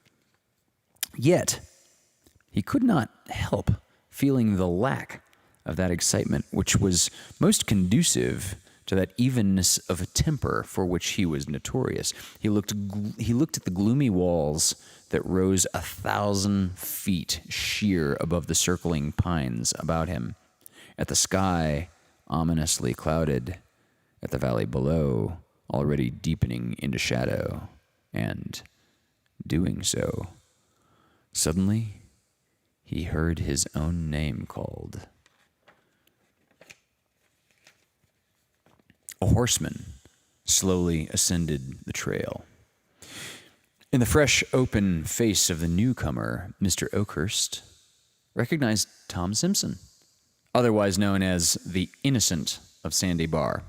Yet, he could not help feeling the lack of that excitement which was most conducive to that evenness of temper for which he was notorious. He looked at the gloomy walls that rose 1,000 feet sheer above the circling pines about him, at the sky ominously clouded, at the valley below already deepening into shadow, and, doing so, suddenly he heard his own name called. A horseman slowly ascended the trail. In the fresh, open face of the newcomer, Mr. Oakhurst recognized Tom Simpson, otherwise known as the Innocent of Sandy Bar.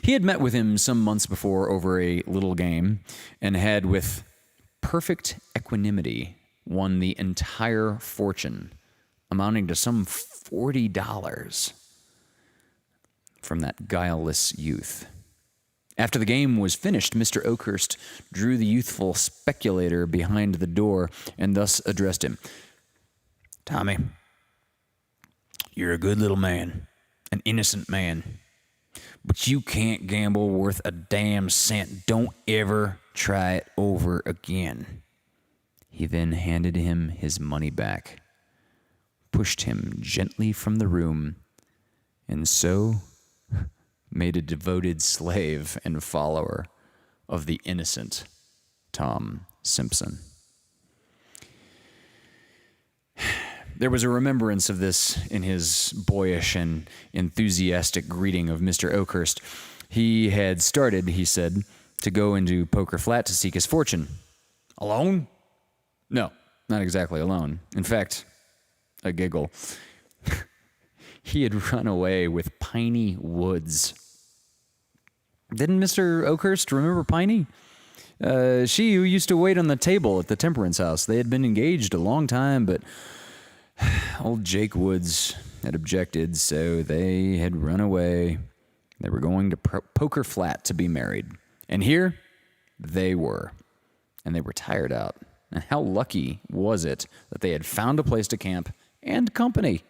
He had met with him some months before over a little game, and had with perfect equanimity won the entire fortune, amounting to some $40 from that guileless youth. After the game was finished, Mr. Oakhurst drew the youthful speculator behind the door and thus addressed him. "Tommy, you're a good little man, an innocent man, but you can't gamble worth a damn cent. Don't ever try it over again." He then handed him his money back, pushed him gently from the room, and so made a devoted slave and follower of the innocent Tom Simpson. There was a remembrance of this in his boyish and enthusiastic greeting of Mr. Oakhurst. He had started, he said, to go into Poker Flat to seek his fortune. Alone? No, not exactly alone. In fact, a giggle. He had run away with Piney Woods. Didn't Mr. Oakhurst remember Piney? She who used to wait on the table at the Temperance House. They had been engaged a long time, but old Jake Woods had objected, so they had run away. They were going to Poker Flat to be married. And here they were. And they were tired out. And how lucky was it that they had found a place to camp and company?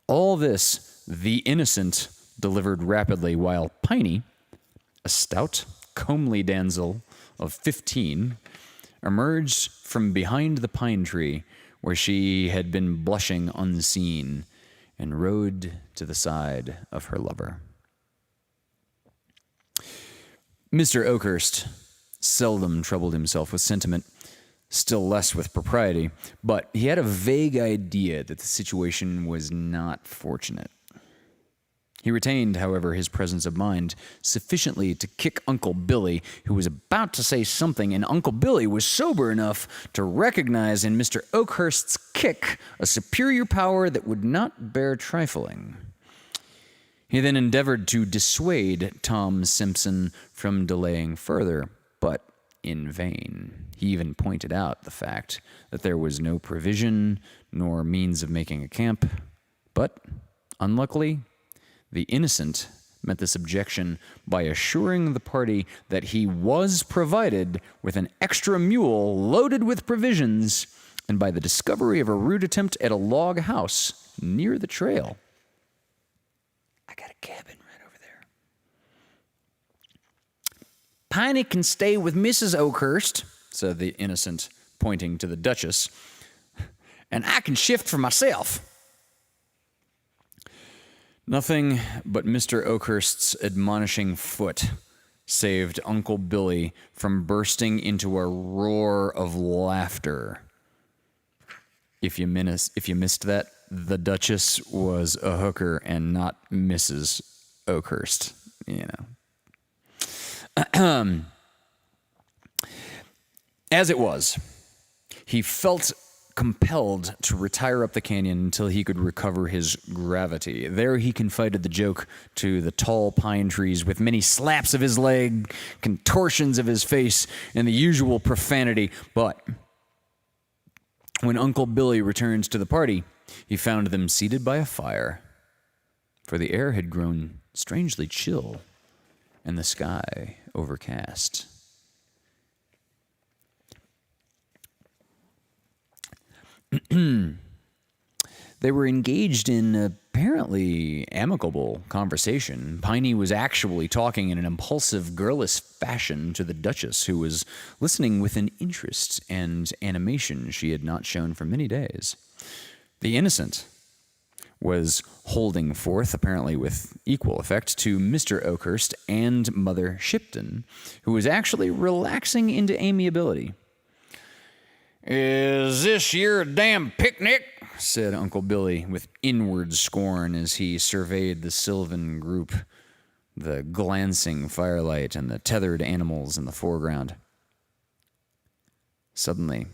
All this, the innocent delivered rapidly, while Piney, a stout, comely damsel of 15, emerged from behind the pine tree where she had been blushing unseen and rode to the side of her lover. Mr. Oakhurst seldom troubled himself with sentiment, still less with propriety, but he had a vague idea that the situation was not fortunate. He retained, however, his presence of mind sufficiently to kick Uncle Billy, who was about to say something, and Uncle Billy was sober enough to recognize in Mr. Oakhurst's kick a superior power that would not bear trifling. He then endeavored to dissuade Tom Simpson from delaying further, but in vain. He even pointed out the fact that there was no provision nor means of making a camp, but, unluckily, the innocent met this objection by assuring the party that he was provided with an extra mule loaded with provisions, and by the discovery of a rude attempt at a log house near the trail. I got a cabin right over there. "Piney can stay with Mrs. Oakhurst," said the innocent, pointing to the Duchess, "and I can shift for myself." Nothing but Mr. Oakhurst's admonishing foot saved Uncle Billy from bursting into a roar of laughter. If you missed that, the Duchess was a hooker and not Mrs. Oakhurst, you know. As it was, he felt compelled to retire up the canyon until he could recover his gravity. There he confided the joke to the tall pine trees with many slaps of his leg, contortions of his face, and the usual profanity. But when Uncle Billy returned to the party, he found them seated by a fire, for the air had grown strangely chill and the sky overcast. They were engaged in apparently amicable conversation. Piney was actually talking in an impulsive, girlish fashion to the Duchess, who was listening with an interest and animation she had not shown for many days. The innocent was holding forth, apparently with equal effect, to Mr. Oakhurst and Mother Shipton, who was actually relaxing into amiability. "Is this your damn picnic?" said Uncle Billy with inward scorn as he surveyed the sylvan group, the glancing firelight and the tethered animals in the foreground. Suddenly,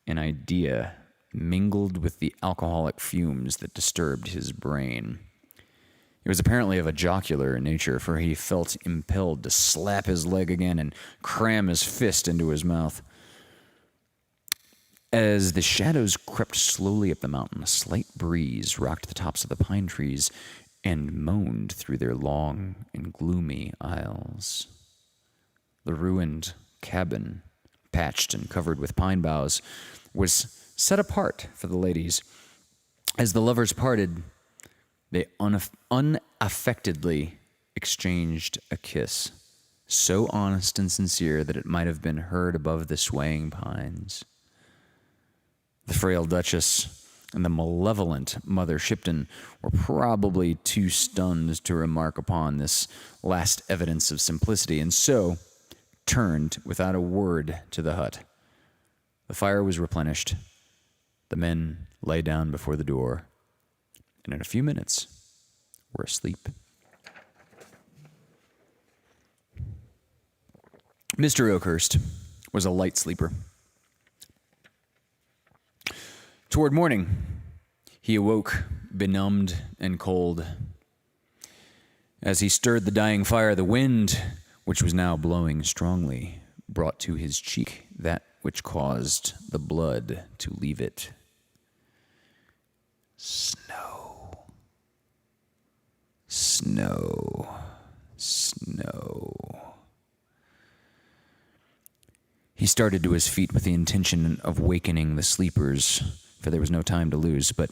an idea mingled with the alcoholic fumes that disturbed his brain. It was apparently of a jocular nature, for he felt impelled to slap his leg again and cram his fist into his mouth. As the shadows crept slowly up the mountain, a slight breeze rocked the tops of the pine trees and moaned through their long and gloomy aisles. The ruined cabin, patched and covered with pine boughs, was set apart for the ladies. As the lovers parted, they unaffectedly exchanged a kiss, so honest and sincere that it might have been heard above the swaying pines. The frail Duchess and the malevolent Mother Shipton were probably too stunned to remark upon this last evidence of simplicity, and so turned without a word to the hut. The fire was replenished. The men lay down before the door, and in a few minutes were asleep. Mr. Oakhurst was a light sleeper. Toward morning, he awoke, benumbed and cold. As he stirred the dying fire, the wind, which was now blowing strongly, brought to his cheek that which caused the blood to leave it. Snow. Snow. Snow. He started to his feet with the intention of wakening the sleepers, for there was no time to lose, but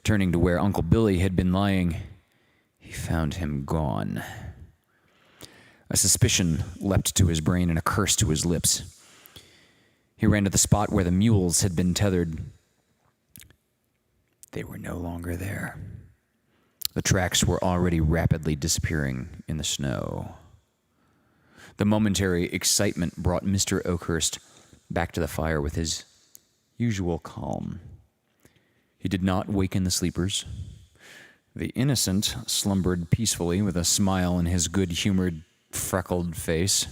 turning to where Uncle Billy had been lying, he found him gone. A suspicion leapt to his brain and a curse to his lips. He ran to the spot where the mules had been tethered. They were no longer there. The tracks were already rapidly disappearing in the snow. The momentary excitement brought Mr. Oakhurst back to the fire with his usual calm. He did not waken the sleepers. The innocent slumbered peacefully with a smile in his good-humored, freckled face.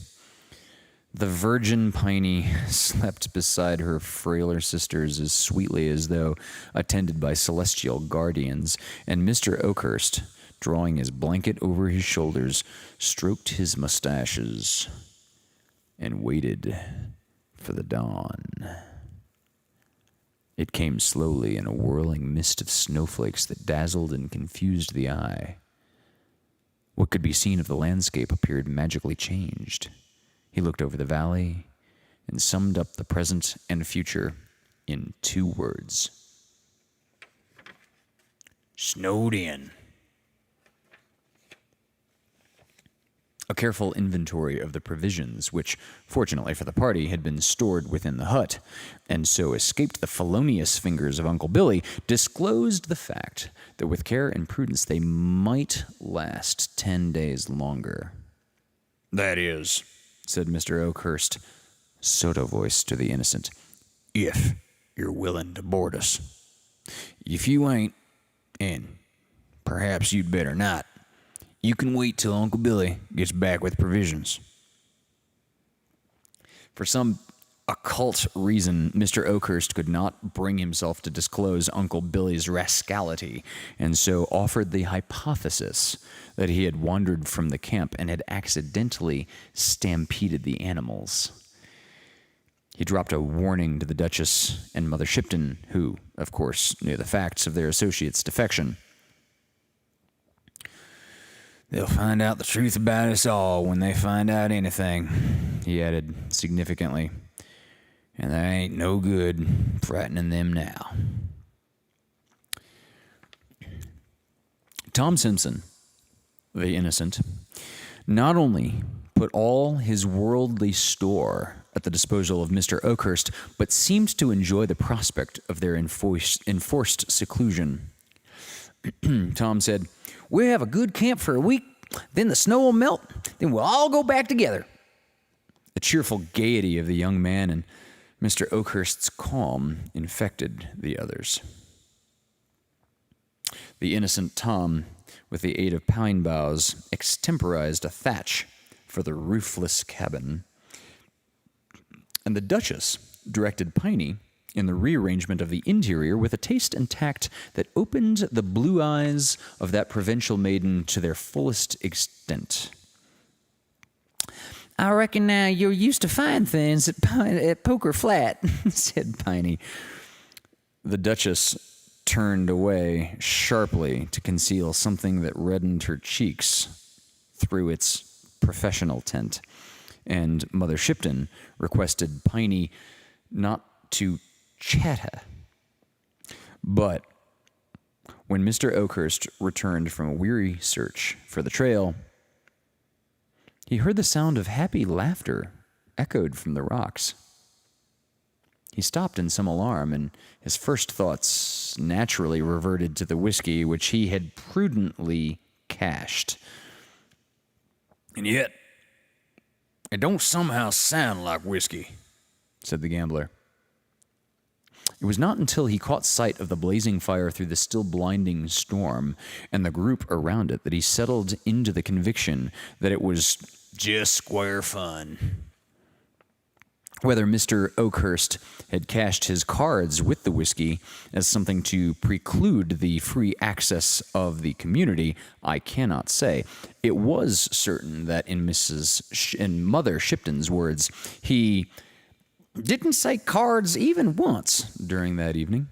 The virgin Piney slept beside her frailer sisters as sweetly as though attended by celestial guardians, and Mr. Oakhurst, drawing his blanket over his shoulders, stroked his mustaches and waited for the dawn. It came slowly in a whirling mist of snowflakes that dazzled and confused the eye. What could be seen of the landscape appeared magically changed. He looked over the valley and summed up the present and future in 2 words. Snowed in. A careful inventory of the provisions, which, fortunately for the party, had been stored within the hut, and so escaped the felonious fingers of Uncle Billy, disclosed the fact that with care and prudence they might last 10 days longer. "That is," said Mr. Oakhurst, sotto-voice to the innocent, "if you're willing to board us. If you ain't, and perhaps you'd better not, you can wait till Uncle Billy gets back with provisions." For some occult reason, Mr. Oakhurst could not bring himself to disclose Uncle Billy's rascality, and so offered the hypothesis that he had wandered from the camp and had accidentally stampeded the animals. He dropped a warning to the Duchess and Mother Shipton, who, of course, knew the facts of their associate's defection. "They'll find out the truth about us all when they find out anything," he added significantly. "And there ain't no good frightening them now." Tom Simpson, the innocent, not only put all his worldly store at the disposal of Mr. Oakhurst, but seemed to enjoy the prospect of their enforced seclusion. Tom said, "We'll have a good camp for a week, then the snow will melt, then we'll all go back together." The cheerful gaiety of the young man and Mr. Oakhurst's calm infected the others. The innocent Tom, with the aid of pine boughs, extemporized a thatch for the roofless cabin, and the Duchess directed Piney in the rearrangement of the interior with a taste and tact that opened the blue eyes of that provincial maiden to their fullest extent. I reckon now you're used to fine things at Poker Flat, said Piney. The Duchess turned away sharply to conceal something that reddened her cheeks through its professional tint, and Mother Shipton requested Piney not to chatter. But when Mr. Oakhurst returned from a weary search for the trail, he heard the sound of happy laughter echoed from the rocks. He stopped in some alarm, and his first thoughts naturally reverted to the whiskey which he had prudently cached. And yet, it don't somehow sound like whiskey, said the gambler. It was not until he caught sight of the blazing fire through the still blinding storm and the group around it that he settled into the conviction that it was just square fun. Whether Mr. Oakhurst had cached his cards with the whiskey as something to preclude the free access of the community, I cannot say. It was certain that in Mother Shipton's words, he didn't say cards even once during that evening.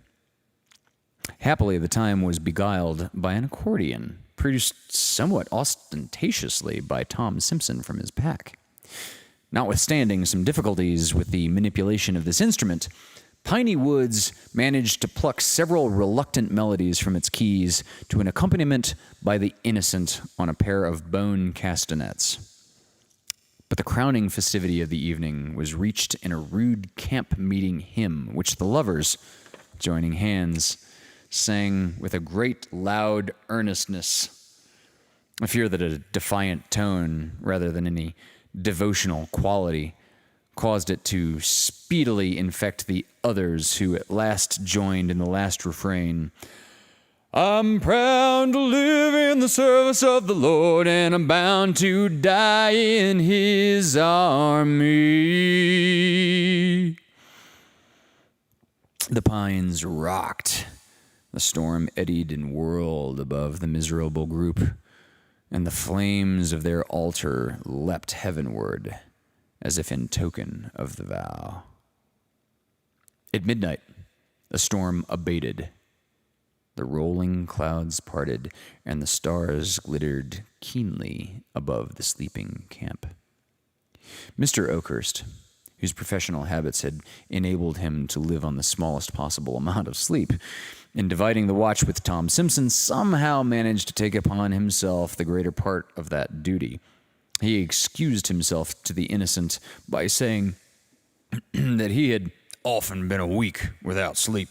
Happily, the time was beguiled by an accordion, produced somewhat ostentatiously by Tom Simpson from his pack. Notwithstanding some difficulties with the manipulation of this instrument, Piney Woods managed to pluck several reluctant melodies from its keys to an accompaniment by the innocent on a pair of bone castanets. But the crowning festivity of the evening was reached in a rude camp-meeting hymn, which the lovers, joining hands, sang with a great loud earnestness. I fear that a defiant tone, rather than any devotional quality, caused it to speedily infect the others, who at last joined in the last refrain. I'm proud to live in the service of the Lord, and I'm bound to die in his army. The pines rocked. The storm eddied and whirled above the miserable group, and the flames of their altar leapt heavenward, as if in token of the vow. At midnight, the storm abated. The rolling clouds parted, and the stars glittered keenly above the sleeping camp. Mr. Oakhurst, whose professional habits had enabled him to live on the smallest possible amount of sleep, in dividing the watch with Tom Simpson, somehow managed to take upon himself the greater part of that duty. He excused himself to the innocent by saying that he had often been a week without sleep.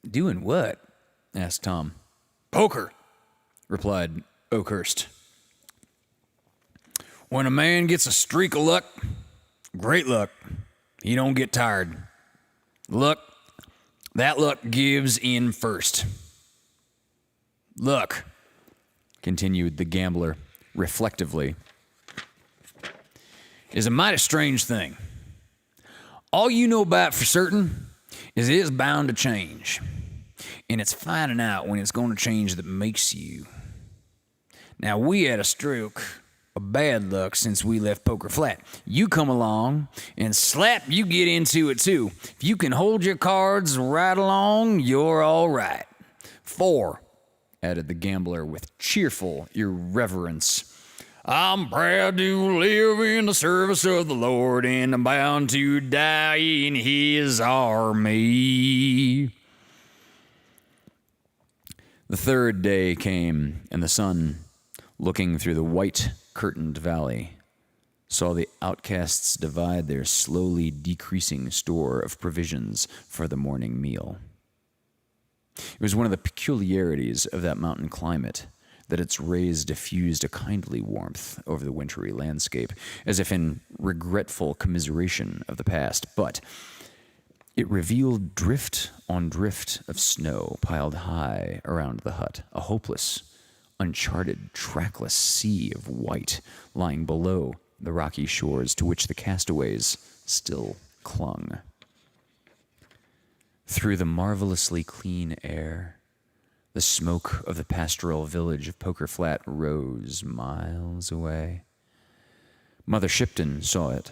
Doing what? Asked Tom. Poker, replied Oakhurst. when a man gets a streak of luck, great luck, he don't get tired. That luck gives in first. Luck, continued the gambler reflectively, is a mighty strange thing. All you know about for certain is it's bound to change. And it's finding out when it's going to change that makes you. Now, we had a stroke of bad luck since we left Poker Flat. You come along and slap, you get into it too. If you can hold your cards right along, you're all right. 4, added the gambler with cheerful irreverence. I'm proud to live in the service of the Lord, and I'm bound to die in his army. The third day came, and the sun, looking through the white-curtained valley, saw the outcasts divide their slowly decreasing store of provisions for the morning meal. It was one of the peculiarities of that mountain climate that its rays diffused a kindly warmth over the wintry landscape, as if in regretful commiseration of the past, but it revealed drift on drift of snow piled high around the hut, a hopeless, uncharted, trackless sea of white lying below the rocky shores to which the castaways still clung. Through the marvelously clean air, The smoke of the pastoral village of Poker Flat rose miles away. Mother Shipton saw it,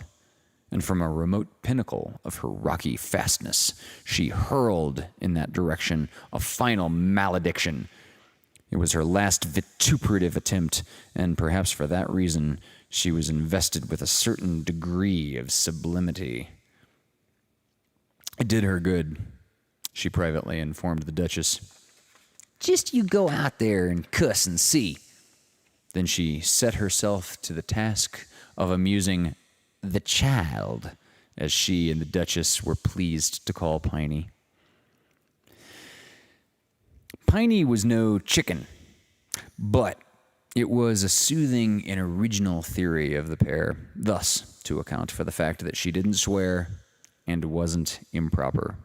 and from a remote pinnacle of her rocky fastness, she hurled in that direction a final malediction. It was her last vituperative attempt, and perhaps for that reason, she was invested with a certain degree of sublimity. It did her good, she privately informed the Duchess. Just you go out there and cuss and see. Then she set herself to the task of amusing the child, as she and the Duchess were pleased to call Piney. Piney was no chicken, but it was a soothing and original theory of the pair, thus to account for the fact that she didn't swear and wasn't improper.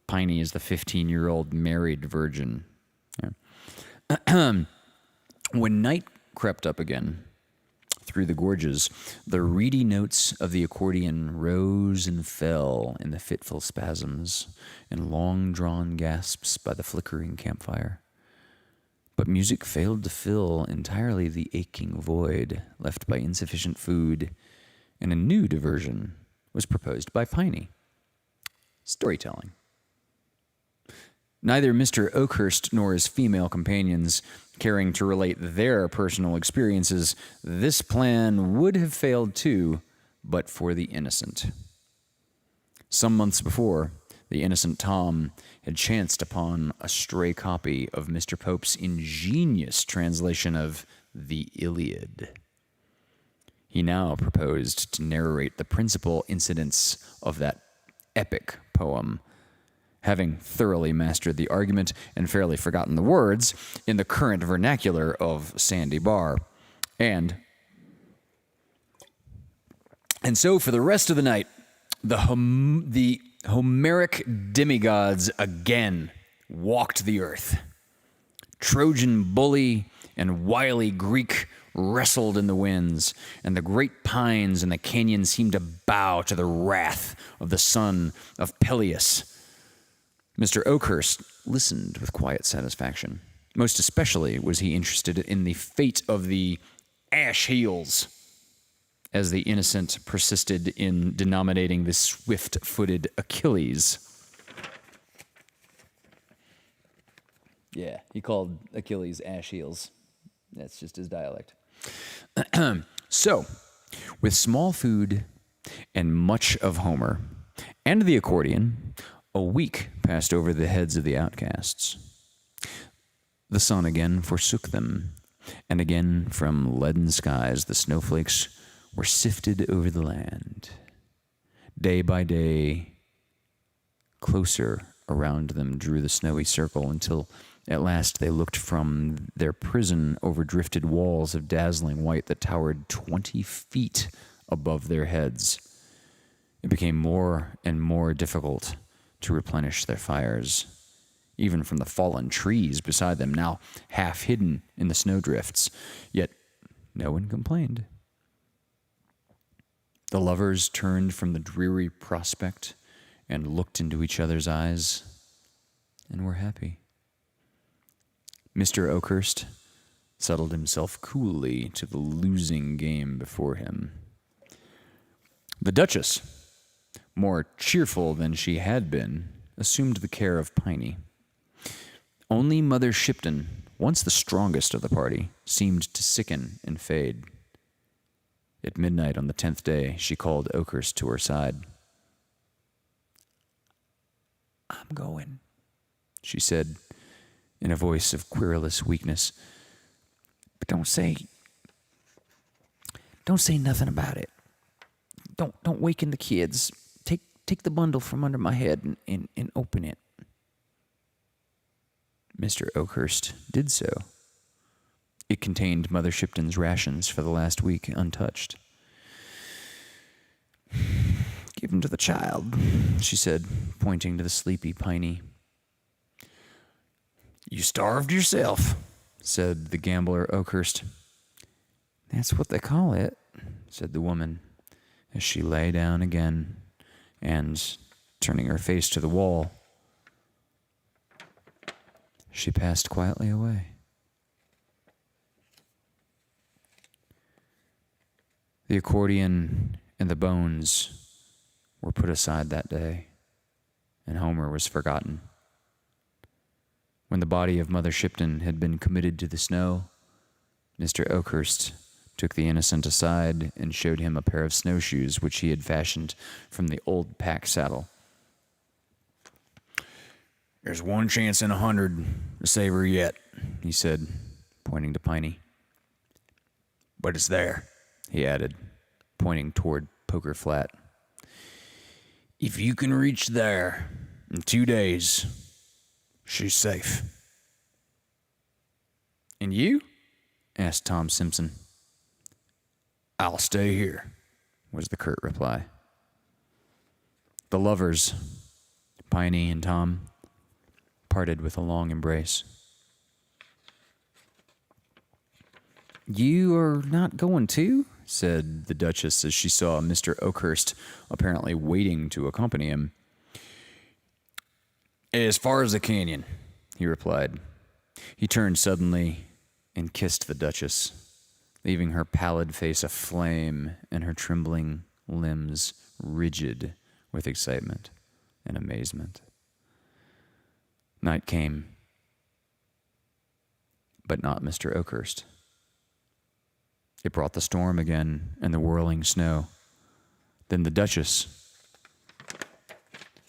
Piney is the 15-year-old married virgin. Yeah. When night crept up again through the gorges, the reedy notes of the accordion rose and fell in the fitful spasms and long-drawn gasps by the flickering campfire. But music failed to fill entirely the aching void left by insufficient food, and a new diversion was proposed by Piney: storytelling. Neither Mr. Oakhurst nor his female companions caring to relate their personal experiences, this plan would have failed too, but for the innocent. Some months before, the innocent Tom had chanced upon a stray copy of Mr. Pope's ingenious translation of the Iliad. He now proposed to narrate the principal incidents of that epic poem, having thoroughly mastered the argument and fairly forgotten the words in the current vernacular of Sandy Bar. And so for the rest of the night, the Homeric demigods again walked the earth. Trojan bully and wily Greek wrestled in the winds, and the great pines in the canyon seemed to bow to the wrath of the son of Peleus. Mr. Oakhurst listened with quiet satisfaction. Most especially was he interested in the fate of the ash heels, as the innocent persisted in denominating the swift-footed Achilles. Yeah, he called Achilles ash heels. That's just his dialect. So, with small food and much of Homer and the accordion, a week passed over the heads of the outcasts. The sun again forsook them, and again from leaden skies the snowflakes were sifted over the land. Day by day, closer around them drew the snowy circle until at last they looked from their prison over drifted walls of dazzling white that towered 20 feet above their heads. It became more and more difficult to replenish their fires, even from the fallen trees beside them, now half hidden in the snowdrifts. Yet no one complained. The lovers turned from the dreary prospect and looked into each other's eyes and were happy. Mr. Oakhurst settled himself coolly to the losing game before him. The Duchess, more cheerful than she had been, assumed the care of Piney. Only Mother Shipton, once the strongest of the party, seemed to sicken and fade. At midnight on the 10th day, she called Oakhurst to her side. "I'm going," she said, in a voice of querulous weakness. "But don't say nothing about it. Don't waken the kids. Take the bundle from under my head and open it." Mr. Oakhurst did so. It contained Mother Shipton's rations for the last week, untouched. "Give them to the child," she said, pointing to the sleepy Piney. "You starved yourself," said the gambler Oakhurst. "That's what they call it," said the woman, as she lay down again and, turning her face to the wall, she passed quietly away. The accordion and the bones were put aside that day, and Homer was forgotten. When the body of Mother Shipton had been committed to the snow, Mr. Oakhurst took the innocent aside and showed him a pair of snowshoes which he had fashioned from the old pack saddle. There's one chance in 100 to save her yet, He said, pointing to Piney. but it's there. He added, pointing toward Poker Flat. If you can reach there in 2 days, she's safe. And you? Asked Tom Simpson. I'll stay here, Was the curt reply. The lovers, Piney and Tom, parted with a long embrace. You are not going too? Said the Duchess as she saw Mr. Oakhurst apparently waiting to accompany him. As far as the canyon, He replied. He turned suddenly and kissed the Duchess, leaving her pallid face aflame and her trembling limbs rigid with excitement and amazement. Night came, but not Mr. Oakhurst. It brought the storm again and the whirling snow. Then the Duchess,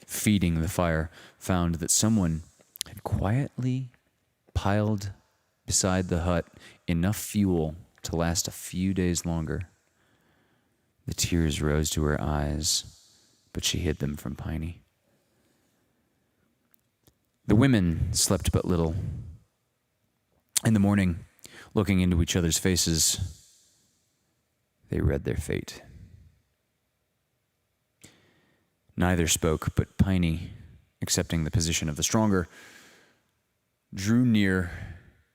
feeding the fire, found that someone had quietly piled beside the hut enough fuel to last a few days longer. The tears rose to her eyes, but she hid them from Piney. The women slept but little. In the morning, looking into each other's faces, they read their fate. Neither spoke, but Piney, accepting the position of the stronger, drew near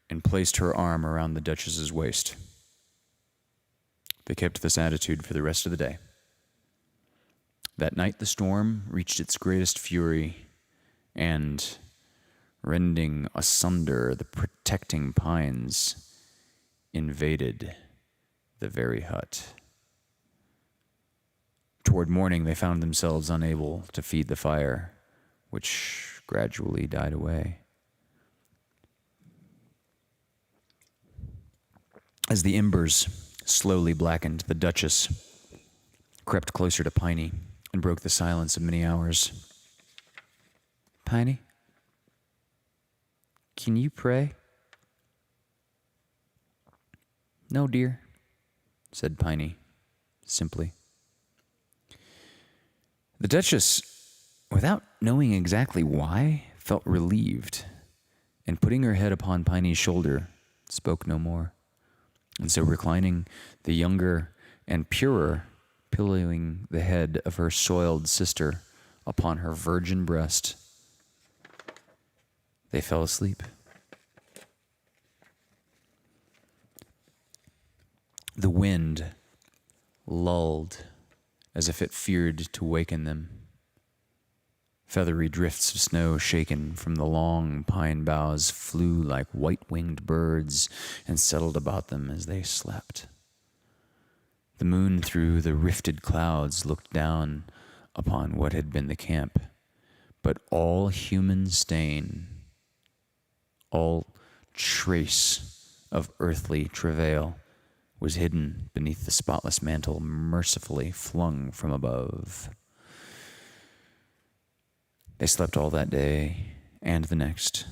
and placed her arm around the Duchess's waist. They kept this attitude for the rest of the day. That night the storm reached its greatest fury, and, rending asunder the protecting pines, invaded the very hut. Toward morning they found themselves unable to feed the fire, which gradually died away. As the embers slowly blackened, the Duchess crept closer to Piney and broke the silence of many hours. Piney, can you pray? No, dear, said Piney simply. The Duchess, without knowing exactly why, felt relieved, and putting her head upon Piney's shoulder, spoke no more. And so reclining, the younger and purer, pillowing the head of her soiled sister upon her virgin breast, they fell asleep. The wind lulled as if it feared to waken them. Feathery drifts of snow shaken from the long pine boughs flew like white-winged birds and settled about them as they slept. The moon through the rifted clouds looked down upon what had been the camp, but all human stain, all trace of earthly travail was hidden beneath the spotless mantle mercifully flung from above. They slept all that day and the next,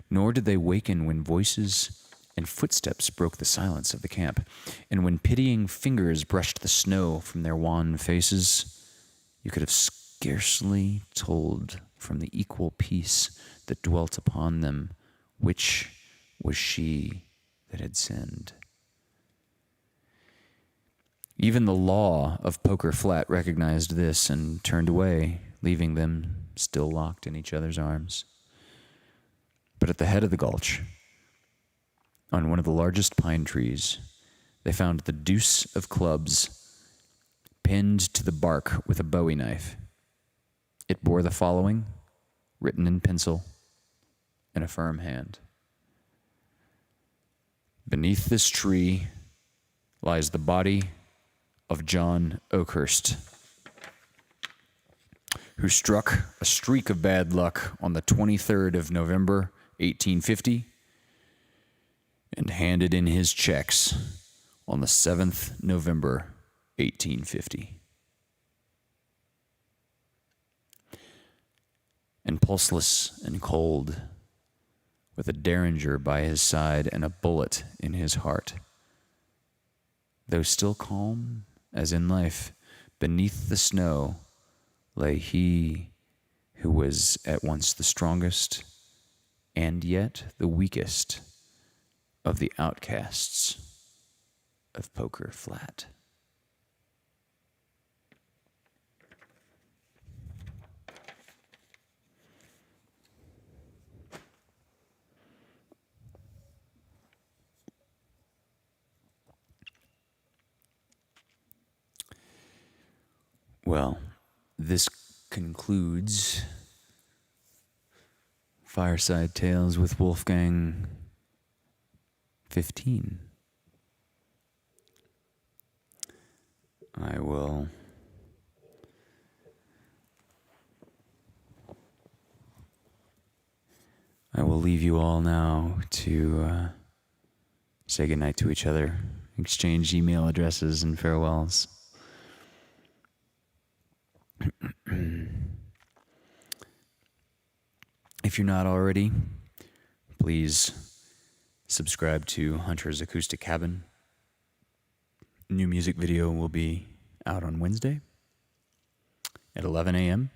nor did they waken when voices and footsteps broke the silence of the camp, and when pitying fingers brushed the snow from their wan faces. You could have scarcely told from the equal peace that dwelt upon them which was she that had sinned. Even the law of Poker Flat recognized this and turned away, leaving them still locked in each other's arms. But at the head of the gulch, on one of the largest pine trees, they found the deuce of clubs pinned to the bark with a bowie knife. It bore the following, written in pencil: and a firm hand. Beneath this tree lies the body of John Oakhurst, who struck a streak of bad luck on the 23rd of November, 1850, and handed in his checks on the 7th November, 1850. And pulseless and cold, with a derringer by his side and a bullet in his heart, though still calm as in life, beneath the snow lay he who was at once the strongest and yet the weakest of the outcasts of Poker Flat. Well, this concludes Fireside Tales with Wolfgang XV. I will leave you all now to say goodnight to each other, exchange email addresses and farewells. If you're not already, please subscribe to Hunter's Acoustic Cabin. New music video will be out on Wednesday at 11 a.m.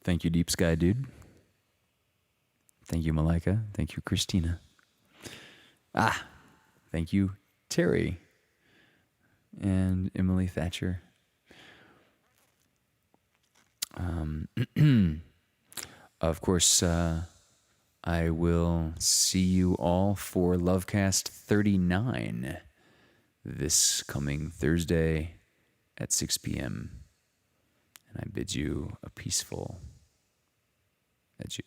Thank you, Deep Sky Dude. Thank you, Malika. Thank you, Christina. Thank you, Terry and Emily Thatcher. Of course, I will see you all for Lovecast 39 this coming Thursday at 6 p.m. And I bid you a peaceful adieu.